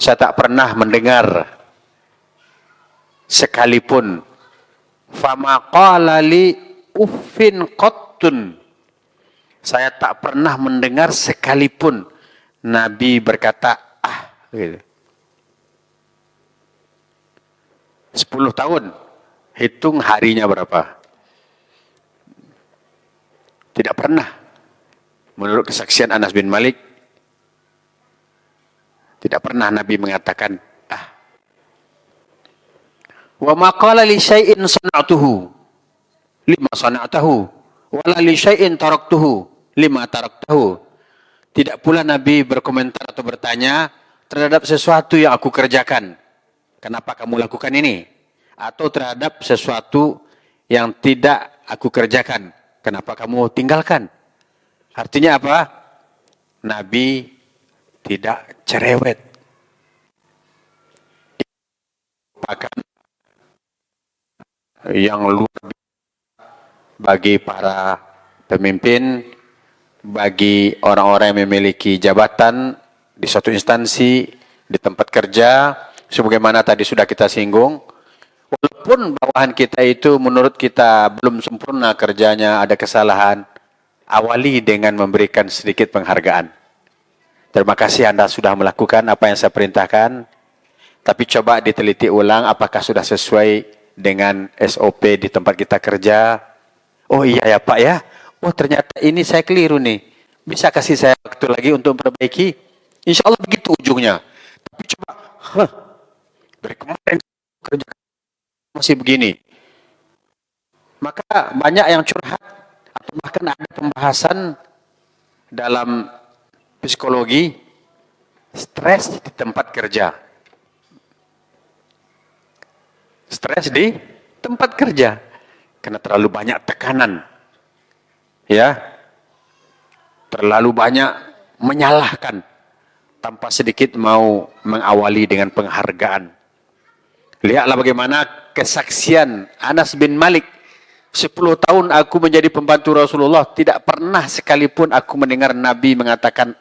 saya tak pernah mendengar sekalipun, fama qala li uffin qattun, saya tak pernah mendengar sekalipun Nabi berkata gitu. 10 tahun, hitung harinya berapa? Tidak pernah. Menurut kesaksian Anas bin Malik, tidak pernah Nabi mengatakan wa ma qala li syai'in sana'tuhu lima sana'tahu wala li syai'in taraktuhu lima taraktahu. Tidak pula Nabi berkomentar atau bertanya terhadap sesuatu yang aku kerjakan, kenapa kamu lakukan ini? Atau terhadap sesuatu yang tidak aku kerjakan, kenapa kamu tinggalkan? Artinya apa? Nabi tidak cerewet. Bahkan yang luar biasa bagi para pemimpin, bagi orang-orang yang memiliki jabatan di suatu instansi, di tempat kerja, sebagaimana tadi sudah kita singgung, walaupun bawahan kita itu menurut kita belum sempurna kerjanya, ada kesalahan, awali dengan memberikan sedikit penghargaan. Terima kasih Anda sudah melakukan apa yang saya perintahkan, tapi coba diteliti ulang apakah sudah sesuai dengan SOP di tempat kita kerja. Oh iya ya Pak ya, oh ternyata ini saya keliru nih, bisa kasih saya waktu lagi untuk memperbaiki? Insya Allah begitu ujungnya. Tapi coba, dari kemarin kerja masih begini. Maka banyak yang curhat, atau bahkan ada pembahasan dalam psikologi, stres di tempat kerja. Stres di tempat kerja. Karena terlalu banyak tekanan. Ya. Terlalu banyak menyalahkan. Tanpa sedikit mau mengawali dengan penghargaan. Lihatlah bagaimana kesaksian Anas bin Malik. 10 tahun aku menjadi pembantu Rasulullah, tidak pernah sekalipun aku mendengar Nabi mengatakan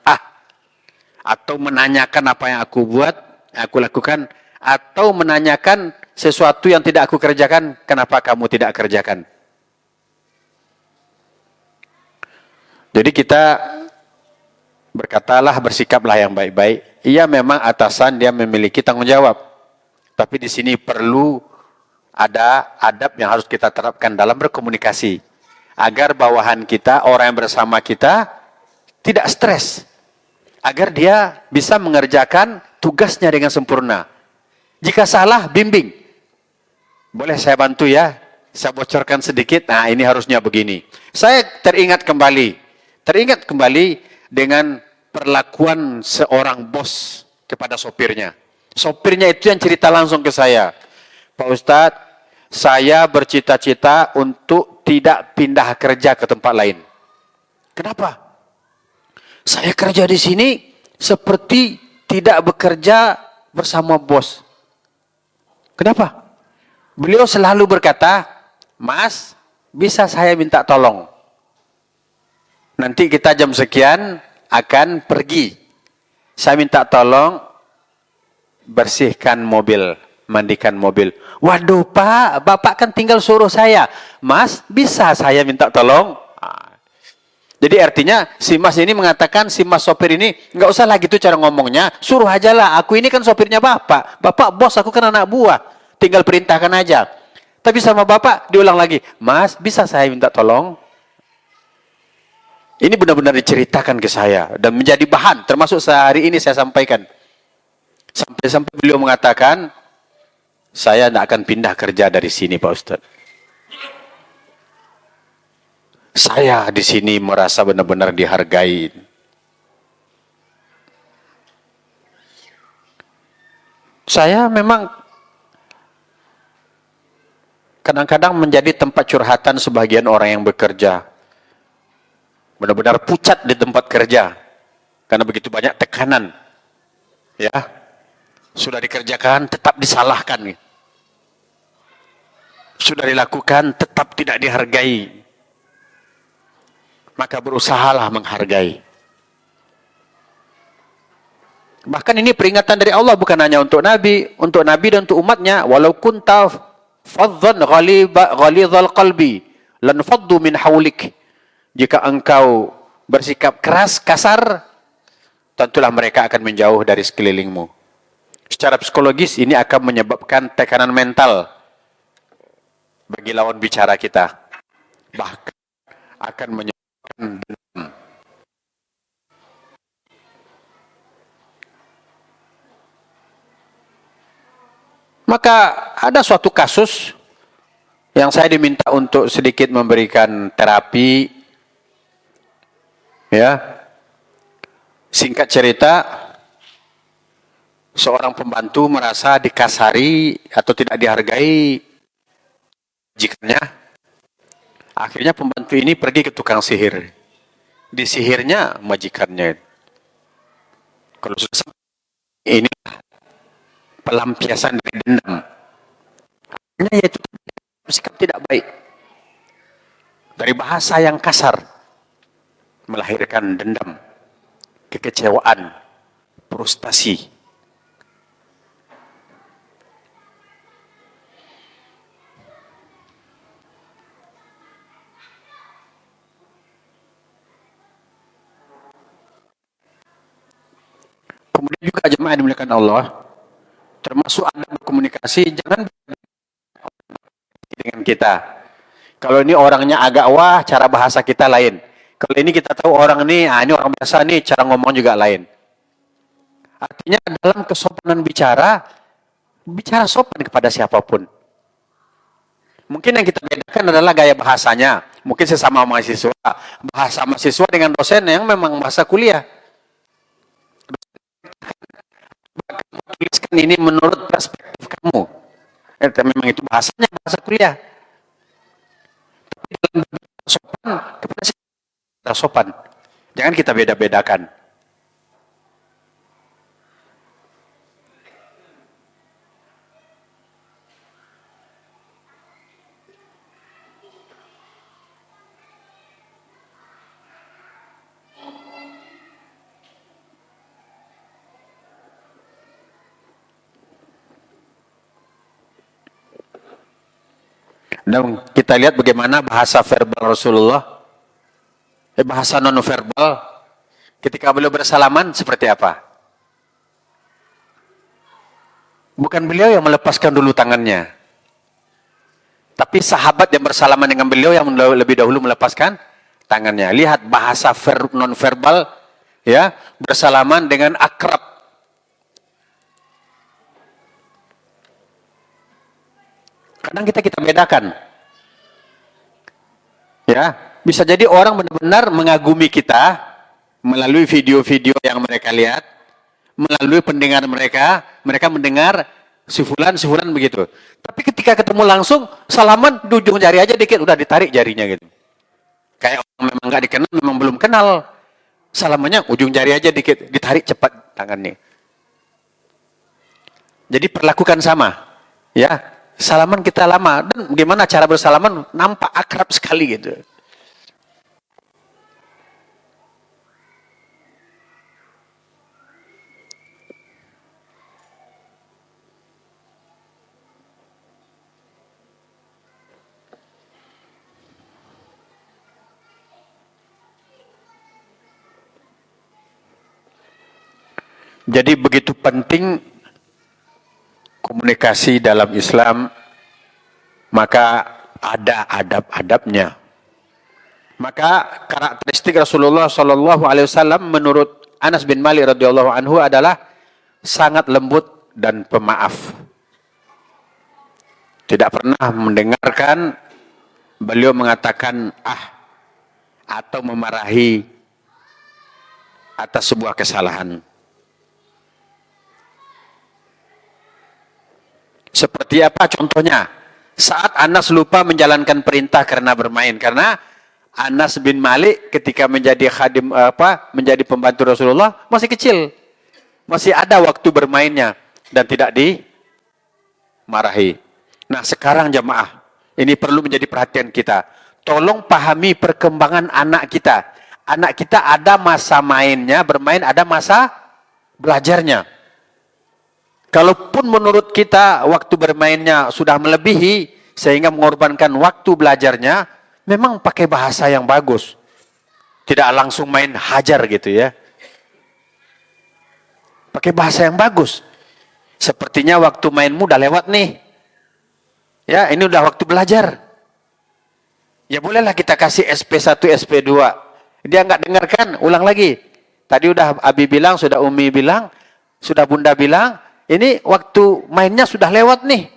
atau menanyakan apa yang aku buat, aku lakukan, atau menanyakan sesuatu yang tidak aku kerjakan, kenapa kamu tidak kerjakan? Jadi kita berkatalah, bersikaplah yang baik-baik. Iya memang atasan dia memiliki tanggung jawab, tapi di sini perlu ada adab yang harus kita terapkan dalam berkomunikasi, agar bawahan kita, orang yang bersama kita tidak stres, agar dia bisa mengerjakan tugasnya dengan sempurna. Jika salah, bimbing. Boleh saya bantu ya? Saya bocorkan sedikit. Nah, ini harusnya begini. Saya teringat kembali dengan perlakuan seorang bos kepada sopirnya. Sopirnya itu yang cerita langsung ke saya. Pak Ustadz, saya bercita-cita untuk tidak pindah kerja ke tempat lain. Kenapa? Saya kerja di sini seperti tidak bekerja bersama bos. Kenapa? Beliau selalu berkata, Mas, bisa saya minta tolong? Nanti kita jam sekian akan pergi. Saya minta tolong bersihkan mobil, mandikan mobil. Waduh Pak, Bapak kan tinggal suruh saya. Mas, bisa saya minta tolong? Jadi artinya si Mas ini mengatakan, si Mas sopir ini, nggak usah lagi itu cara ngomongnya, suruh aja lah, aku ini kan sopirnya Bapak. Bapak bos, aku kan anak buah, tinggal perintahkan aja. Tapi sama Bapak diulang lagi, Mas bisa saya minta tolong? Ini benar-benar diceritakan ke saya dan menjadi bahan, termasuk sehari ini saya sampaikan. Sampai-sampai beliau mengatakan, saya tidak akan pindah kerja dari sini Pak Ustadz. Saya di sini merasa benar-benar dihargai. saya memang kadang-kadang menjadi tempat curhatan sebagian orang yang bekerja. Benar-benar pucat di tempat kerja. Karena begitu banyak tekanan. Ya. Sudah dikerjakan, tetap disalahkan. Sudah dilakukan, tetap tidak dihargai. Maka berusahalah menghargai. Bahkan ini peringatan dari Allah bukan hanya untuk Nabi dan untuk umatnya. Walau kunta fadhan ghalidhal qalbi lan faddu min hawlik. Jika engkau bersikap keras, kasar, tentulah mereka akan menjauh dari sekelilingmu. Secara psikologis ini akan menyebabkan tekanan mental bagi lawan bicara kita. Bahkan akan menyebabkan dendam. Maka ada suatu kasus yang saya diminta untuk sedikit memberikan terapi. Ya, singkat cerita, seorang pembantu merasa dikasari atau tidak dihargai majikannya. Akhirnya pembantu ini pergi ke tukang sihir. Disihirnya majikannya. Kalau sudah ini pelampiasan dari dendam. Akhirnya yaitu sikap tidak baik. Dari bahasa yang kasar melahirkan dendam, kekecewaan, frustasi. Kemudian juga jemaah yang dimuliakan Allah, termasuk ada berkomunikasi, jangan dengan kita. Kalau ini orangnya agak wah, cara bahasa kita lain. Kalau ini kita tahu orang ini orang biasa nih, cara ngomong juga lain. Artinya dalam kesopanan bicara sopan kepada siapapun. Mungkin yang kita bedakan adalah gaya bahasanya. Mungkin sesama mahasiswa, bahasa mahasiswa dengan dosen yang memang bahasa kuliah. Tuliskan ini menurut perspektif kamu. Memang itu bahasanya bahasa kuliah. Tapi dalam sopan, kepada kita sopan. Jangan kita beda-bedakan. Dan kita lihat bagaimana bahasa verbal Rasulullah, bahasa non-verbal, ketika beliau bersalaman seperti apa? Bukan beliau yang melepaskan dulu tangannya, tapi sahabat yang bersalaman dengan beliau yang lebih dahulu melepaskan tangannya. Lihat bahasa non-verbal, ya, bersalaman dengan akrab. Kadang kita bedakan. Ya, bisa jadi orang benar-benar mengagumi kita melalui video-video yang mereka lihat, melalui pendengar mereka mendengar si fulan begitu. Tapi ketika ketemu langsung, salaman di ujung jari aja dikit udah ditarik jarinya gitu. Kayak orang memang nggak dikenal, memang belum kenal. Salamannya ujung jari aja dikit, ditarik cepat tangannya. Jadi perlakukan sama, ya. Salaman kita lama, dan gimana cara bersalaman nampak akrab sekali gitu. Jadi begitu penting komunikasi dalam Islam, maka ada adab-adabnya. Maka karakteristik Rasulullah SAW menurut Anas bin Malik radhiyallahu anhu adalah sangat lembut dan pemaaf. Tidak pernah mendengarkan beliau mengatakan atau memarahi atas sebuah kesalahan. Seperti apa contohnya? Saat Anas lupa menjalankan perintah karena bermain. Karena Anas bin Malik ketika menjadi menjadi pembantu Rasulullah masih kecil. Masih ada waktu bermainnya dan tidak dimarahi. Nah, sekarang jamaah, ini perlu menjadi perhatian kita. Tolong pahami perkembangan anak kita. Anak kita ada masa mainnya, bermain, ada masa belajarnya. Kalaupun menurut kita waktu bermainnya sudah melebihi sehingga mengorbankan waktu belajarnya, memang pakai bahasa yang bagus. Tidak langsung main hajar gitu ya. Pakai bahasa yang bagus. Sepertinya waktu mainmu udah lewat nih. Ya, ini udah waktu belajar. Ya bolehlah kita kasih SP1, SP2. Dia nggak dengarkan, ulang lagi. Tadi udah Abi bilang, sudah Umi bilang, sudah Bunda bilang, ini waktu mainnya sudah lewat nih.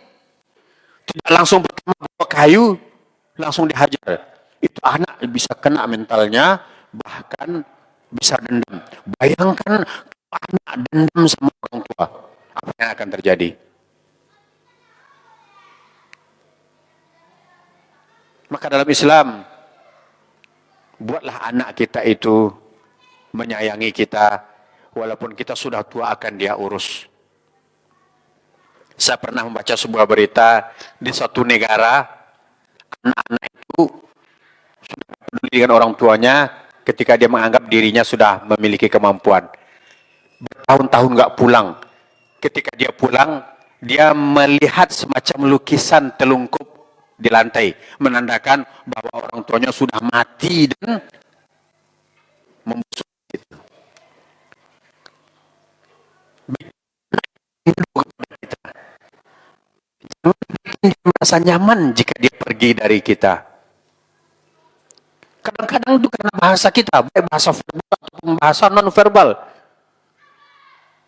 Tidak langsung pertama bawa kayu, langsung dihajar. Itu anak bisa kena mentalnya, bahkan bisa dendam. Bayangkan anak dendam sama orang tua. Apa yang akan terjadi? Maka dalam Islam, buatlah anak kita itu menyayangi kita, walaupun kita sudah tua akan dia urus. Saya pernah membaca sebuah berita di suatu negara, anak-anak itu sudah peduli dengan orang tuanya ketika dia menganggap dirinya sudah memiliki kemampuan. Bertahun-tahun nggak pulang. Ketika dia pulang, dia melihat semacam lukisan telungkup di lantai, menandakan bahwa orang tuanya sudah mati dan membusuk. Dia merasa nyaman jika dia pergi dari kita. Kadang-kadang itu karena bahasa kita, baik bahasa verbal ataupun bahasa non-verbal.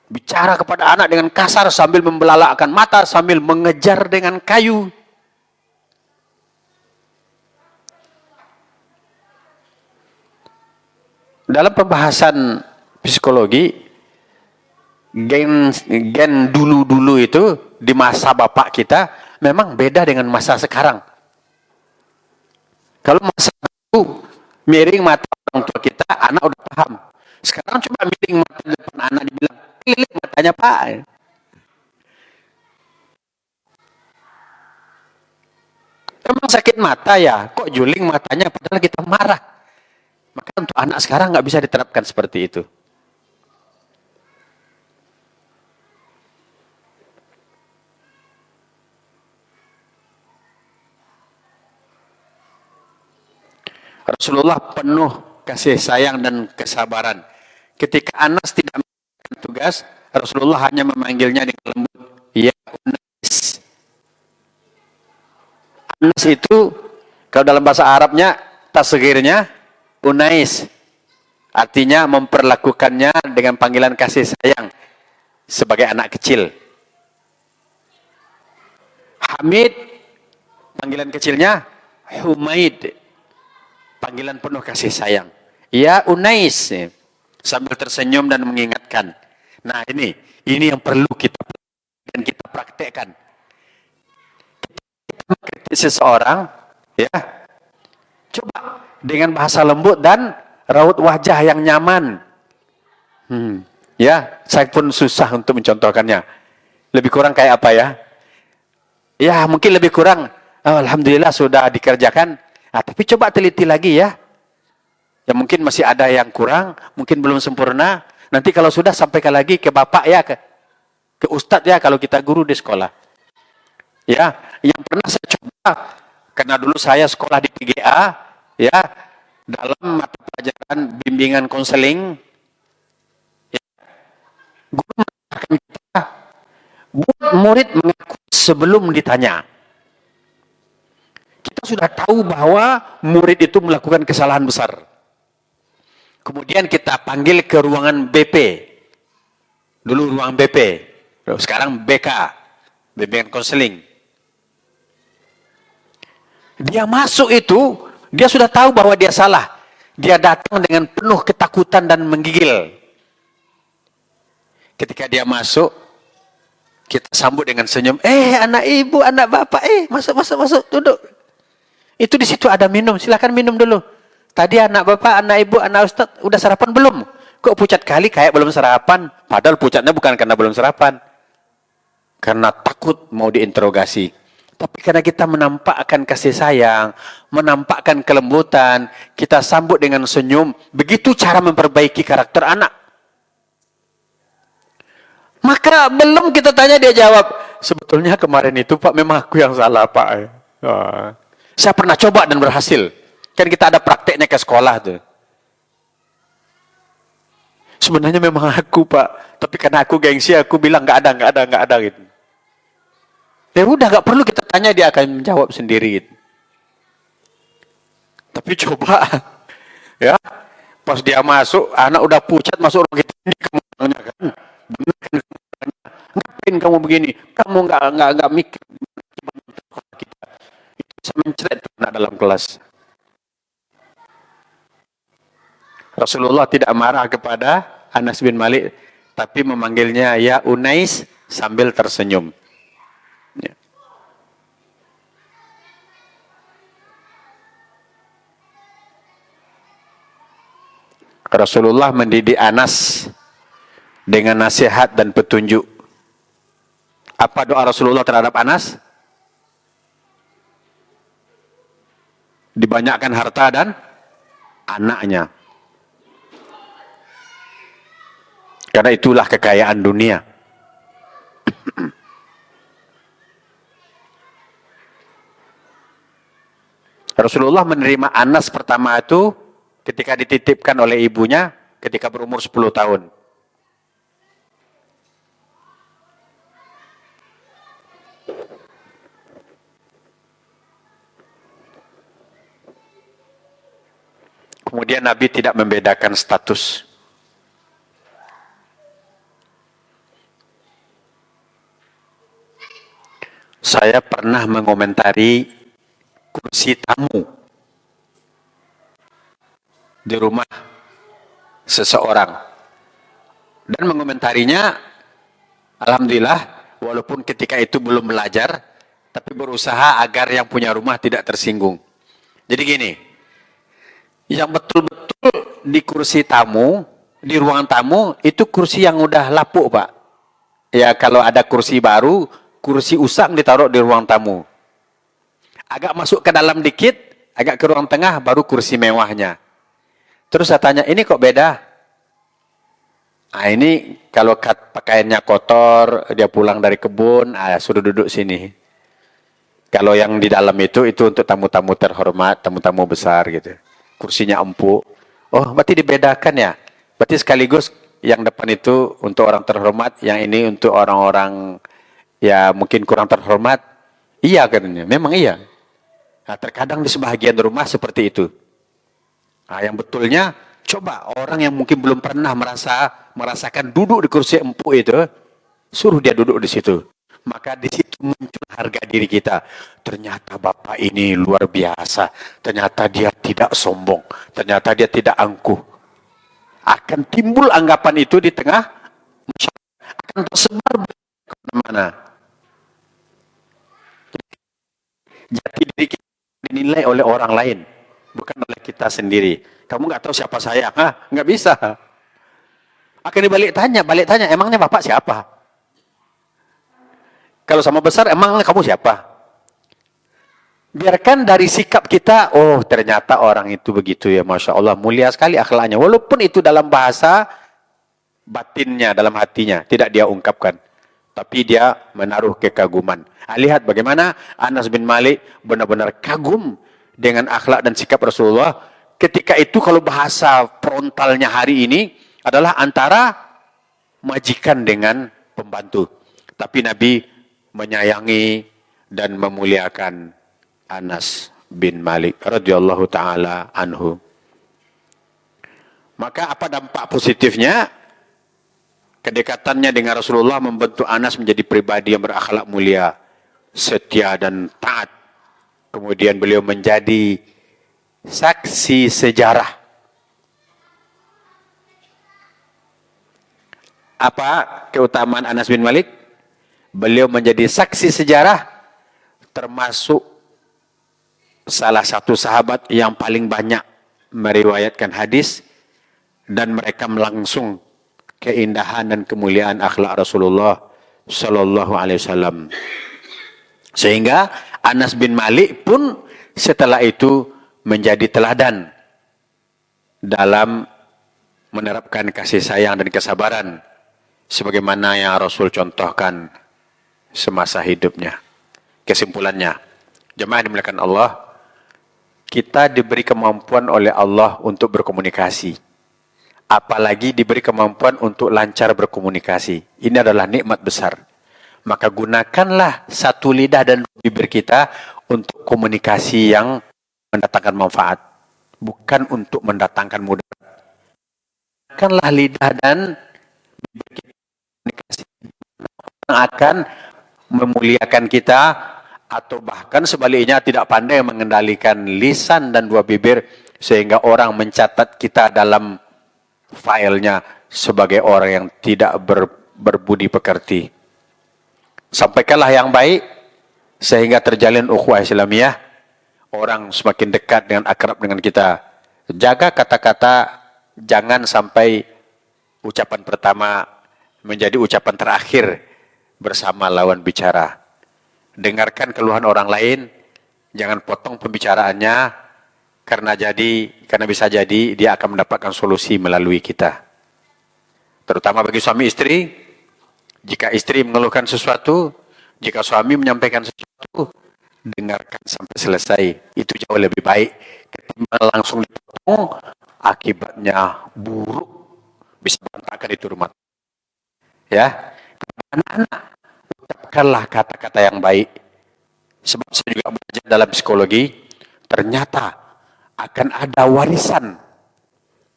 Bicara kepada anak dengan kasar sambil membelalakkan mata, sambil mengejar dengan kayu. Dalam pembahasan psikologi, gen dulu-dulu itu di masa bapak kita memang beda dengan masa sekarang. Kalau masa dulu miring mata orang tua kita, anak udah paham. Sekarang coba miring mata depan anak, dibilang keliling matanya Pak. Emang sakit mata ya? Kok juling matanya padahal kita marah? Maka untuk anak sekarang nggak bisa diterapkan seperti itu. Rasulullah penuh kasih sayang dan kesabaran. Ketika Anas tidak melakukan tugas, Rasulullah hanya memanggilnya dengan lembut, ya Unas. Anas itu kalau dalam bahasa Arabnya tasghirnya Unais, artinya memperlakukannya dengan panggilan kasih sayang sebagai anak kecil. Hamid, panggilan kecilnya Humaid, panggilan penuh kasih sayang. Ya Unais, sambil tersenyum dan mengingatkan. Nah ini yang perlu kita dan kita praktekkan. Kita mengkritik seseorang, ya, coba dengan bahasa lembut dan raut wajah yang nyaman. Ya, saya pun susah untuk mencontohkannya. Lebih kurang kayak apa ya? Ya, mungkin lebih kurang, oh, alhamdulillah sudah dikerjakan. Nah, tapi coba teliti lagi ya. Ya mungkin masih ada yang kurang, mungkin belum sempurna. Nanti kalau sudah sampaikan lagi ke bapak ya, ke ustadz ya, kalau kita guru di sekolah. Ya, yang pernah saya coba, karena dulu saya sekolah di PGA, ya, dalam mata pelajaran bimbingan konseling, ya, guru mengatakan kita buat murid mengaku sebelum ditanya. Kita sudah tahu bahwa murid itu melakukan kesalahan besar. Kemudian kita panggil ke ruangan BP. Dulu ruang BP, sekarang BK, bimbingan konseling. Dia masuk itu, dia sudah tahu bahwa dia salah. Dia datang dengan penuh ketakutan dan menggigil. Ketika dia masuk, Kita sambut dengan senyum. Anak ibu, anak bapak, masuk, masuk, masuk, duduk. Itu di situ ada minum, silakan minum dulu. Tadi anak bapak, anak ibu, anak ustaz, udah sarapan belum? Kok pucat kali kayak belum sarapan? Padahal pucatnya bukan karena belum sarapan. Karena takut mau diinterogasi. Tapi karena kita menampakkan kasih sayang, menampakkan kelembutan, kita sambut dengan senyum. Begitu cara memperbaiki karakter anak. Maka belum kita tanya, dia jawab, sebetulnya kemarin itu Pak, memang aku yang salah Pak. Saya pernah coba dan berhasil. Kan kita ada prakteknya ke sekolah tuh. Sebenarnya memang aku Pak, tapi karena aku gengsi, aku bilang nggak ada gitu. Ya udah, nggak perlu kita tanya, dia akan menjawab sendiri gitu. Tapi coba, ya, pas dia masuk, anak udah pucat masuk rumah kita, ini kamu bilangnya kan, bener kan, ngapain kamu begini? Kamu nggak mikir kita. Itu bisa mencret anak dalam kelas. Rasulullah tidak marah kepada Anas bin Malik, tapi memanggilnya ya Unais sambil tersenyum. Ya. Rasulullah mendidik Anas dengan nasihat dan petunjuk. Apa doa Rasulullah terhadap Anas? Dibanyakkan harta dan anaknya. Karena itulah kekayaan dunia. Rasulullah menerima Anas pertama itu ketika dititipkan oleh ibunya ketika berumur 10 tahun. Kemudian Nabi tidak membedakan status. Saya pernah mengomentari kursi tamu di rumah seseorang. Dan mengomentarinya, alhamdulillah, walaupun ketika itu belum belajar, tapi berusaha agar yang punya rumah tidak tersinggung. Jadi gini, yang betul-betul di kursi tamu, di ruangan tamu, itu kursi yang udah lapuk, Pak. Ya, kalau ada kursi baru, kursi usang ditaruh di ruang tamu. Agak masuk ke dalam dikit, agak ke ruang tengah, baru kursi mewahnya. Terus saya tanya, ini kok beda? Nah, ini kalau pakaiannya kotor, dia pulang dari kebun, suruh duduk sini. Kalau yang di dalam itu untuk tamu-tamu terhormat, tamu-tamu besar gitu. Kursinya empuk. Oh, berarti dibedakan ya? Berarti sekaligus yang depan itu untuk orang terhormat, yang ini untuk orang-orang ya mungkin kurang terhormat. Iya katanya, memang iya. Nah, terkadang di sebahagian rumah seperti itu. Nah, yang betulnya, coba orang yang mungkin belum pernah merasakan duduk di kursi empuk itu, suruh dia duduk di situ. Maka di situ muncul harga diri kita. Ternyata Bapak ini luar biasa. Ternyata dia tidak sombong. Ternyata dia tidak angkuh. Akan timbul anggapan itu di tengah masyarakat. Akan tersebar kemana-mana. Jati diri kita dinilai oleh orang lain, bukan oleh kita sendiri. Kamu nggak tahu siapa saya? Nggak bisa. Akan balik tanya, emangnya Bapak siapa? Kalau sama besar, emangnya kamu siapa? Biarkan dari sikap kita, oh ternyata orang itu begitu ya, Masya Allah, mulia sekali akhlaknya. Walaupun itu dalam bahasa batinnya, dalam hatinya, tidak dia ungkapkan. Tapi dia menaruh kekaguman. Lihat bagaimana Anas bin Malik benar-benar kagum dengan akhlak dan sikap Rasulullah. Ketika itu kalau bahasa frontalnya hari ini adalah antara majikan dengan pembantu. Tapi Nabi menyayangi dan memuliakan Anas bin Malik radhiyallahu taala anhu. Maka apa dampak positifnya? Kedekatannya dengan Rasulullah membentuk Anas menjadi pribadi yang berakhlak mulia, setia dan taat. Kemudian beliau menjadi saksi sejarah. Apa keutamaan Anas bin Malik? Beliau menjadi saksi sejarah, termasuk salah satu sahabat yang paling banyak meriwayatkan hadis, dan mereka melangsung keindahan dan kemuliaan akhlak Rasulullah Sallallahu Alaihi Wasallam. Sehingga Anas bin Malik pun setelah itu menjadi teladan dalam menerapkan kasih sayang dan kesabaran sebagaimana yang Rasul contohkan semasa hidupnya. Kesimpulannya, jemaah dimuliakan Allah, kita diberi kemampuan oleh Allah untuk berkomunikasi. Apalagi diberi kemampuan untuk lancar berkomunikasi. Ini adalah nikmat besar. Maka gunakanlah satu lidah dan bibir kita untuk komunikasi yang mendatangkan manfaat, bukan untuk mendatangkan mudarat. Gunakanlah lidah dan bibir kita komunikasi yang akan memuliakan kita, atau bahkan sebaliknya tidak pandai mengendalikan lisan dan dua bibir sehingga orang mencatat kita dalam filenya sebagai orang yang tidak berbudi pekerti. Sampaikanlah yang baik sehingga terjalin ukhuwah Islamiyah. Orang semakin dekat dengan akrab dengan kita. Jaga kata-kata, jangan sampai ucapan pertama menjadi ucapan terakhir bersama lawan bicara. Dengarkan keluhan orang lain, jangan potong pembicaraannya, karena bisa jadi dia akan mendapatkan solusi melalui kita. Terutama bagi suami istri, jika istri mengeluhkan sesuatu, jika suami menyampaikan sesuatu, dengarkan sampai selesai. Itu jauh lebih baik ketimbang langsung dipotong, akibatnya buruk, bisa berantakan itu rumah. Ya, anak-anak, ucapkanlah kata-kata yang baik. Sebab saya juga belajar dalam psikologi, ternyata akan ada warisan.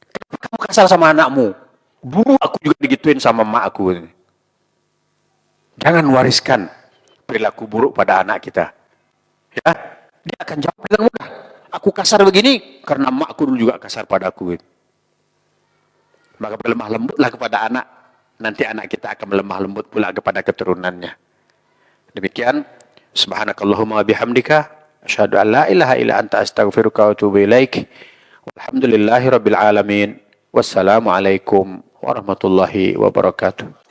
Kenapa kamu kasar sama anakmu? Dulu aku juga digituin sama mak aku. Jangan wariskan perilaku buruk pada anak kita. Ya, dia akan jawab dengan mudah. Aku kasar begini karena makku dulu juga kasar padaku. Maka berlemah lembutlah kepada anak. Nanti anak kita akan melemah lembut pula kepada keturunannya. Demikian. Subhanakallahumma bihamdika. Asyhadu an la ilaha illa anta astaghfiruka wa atubu ilaik. Walhamdulillahi rabbil alamin. Wassalamualaikum warahmatullahi wabarakatuh.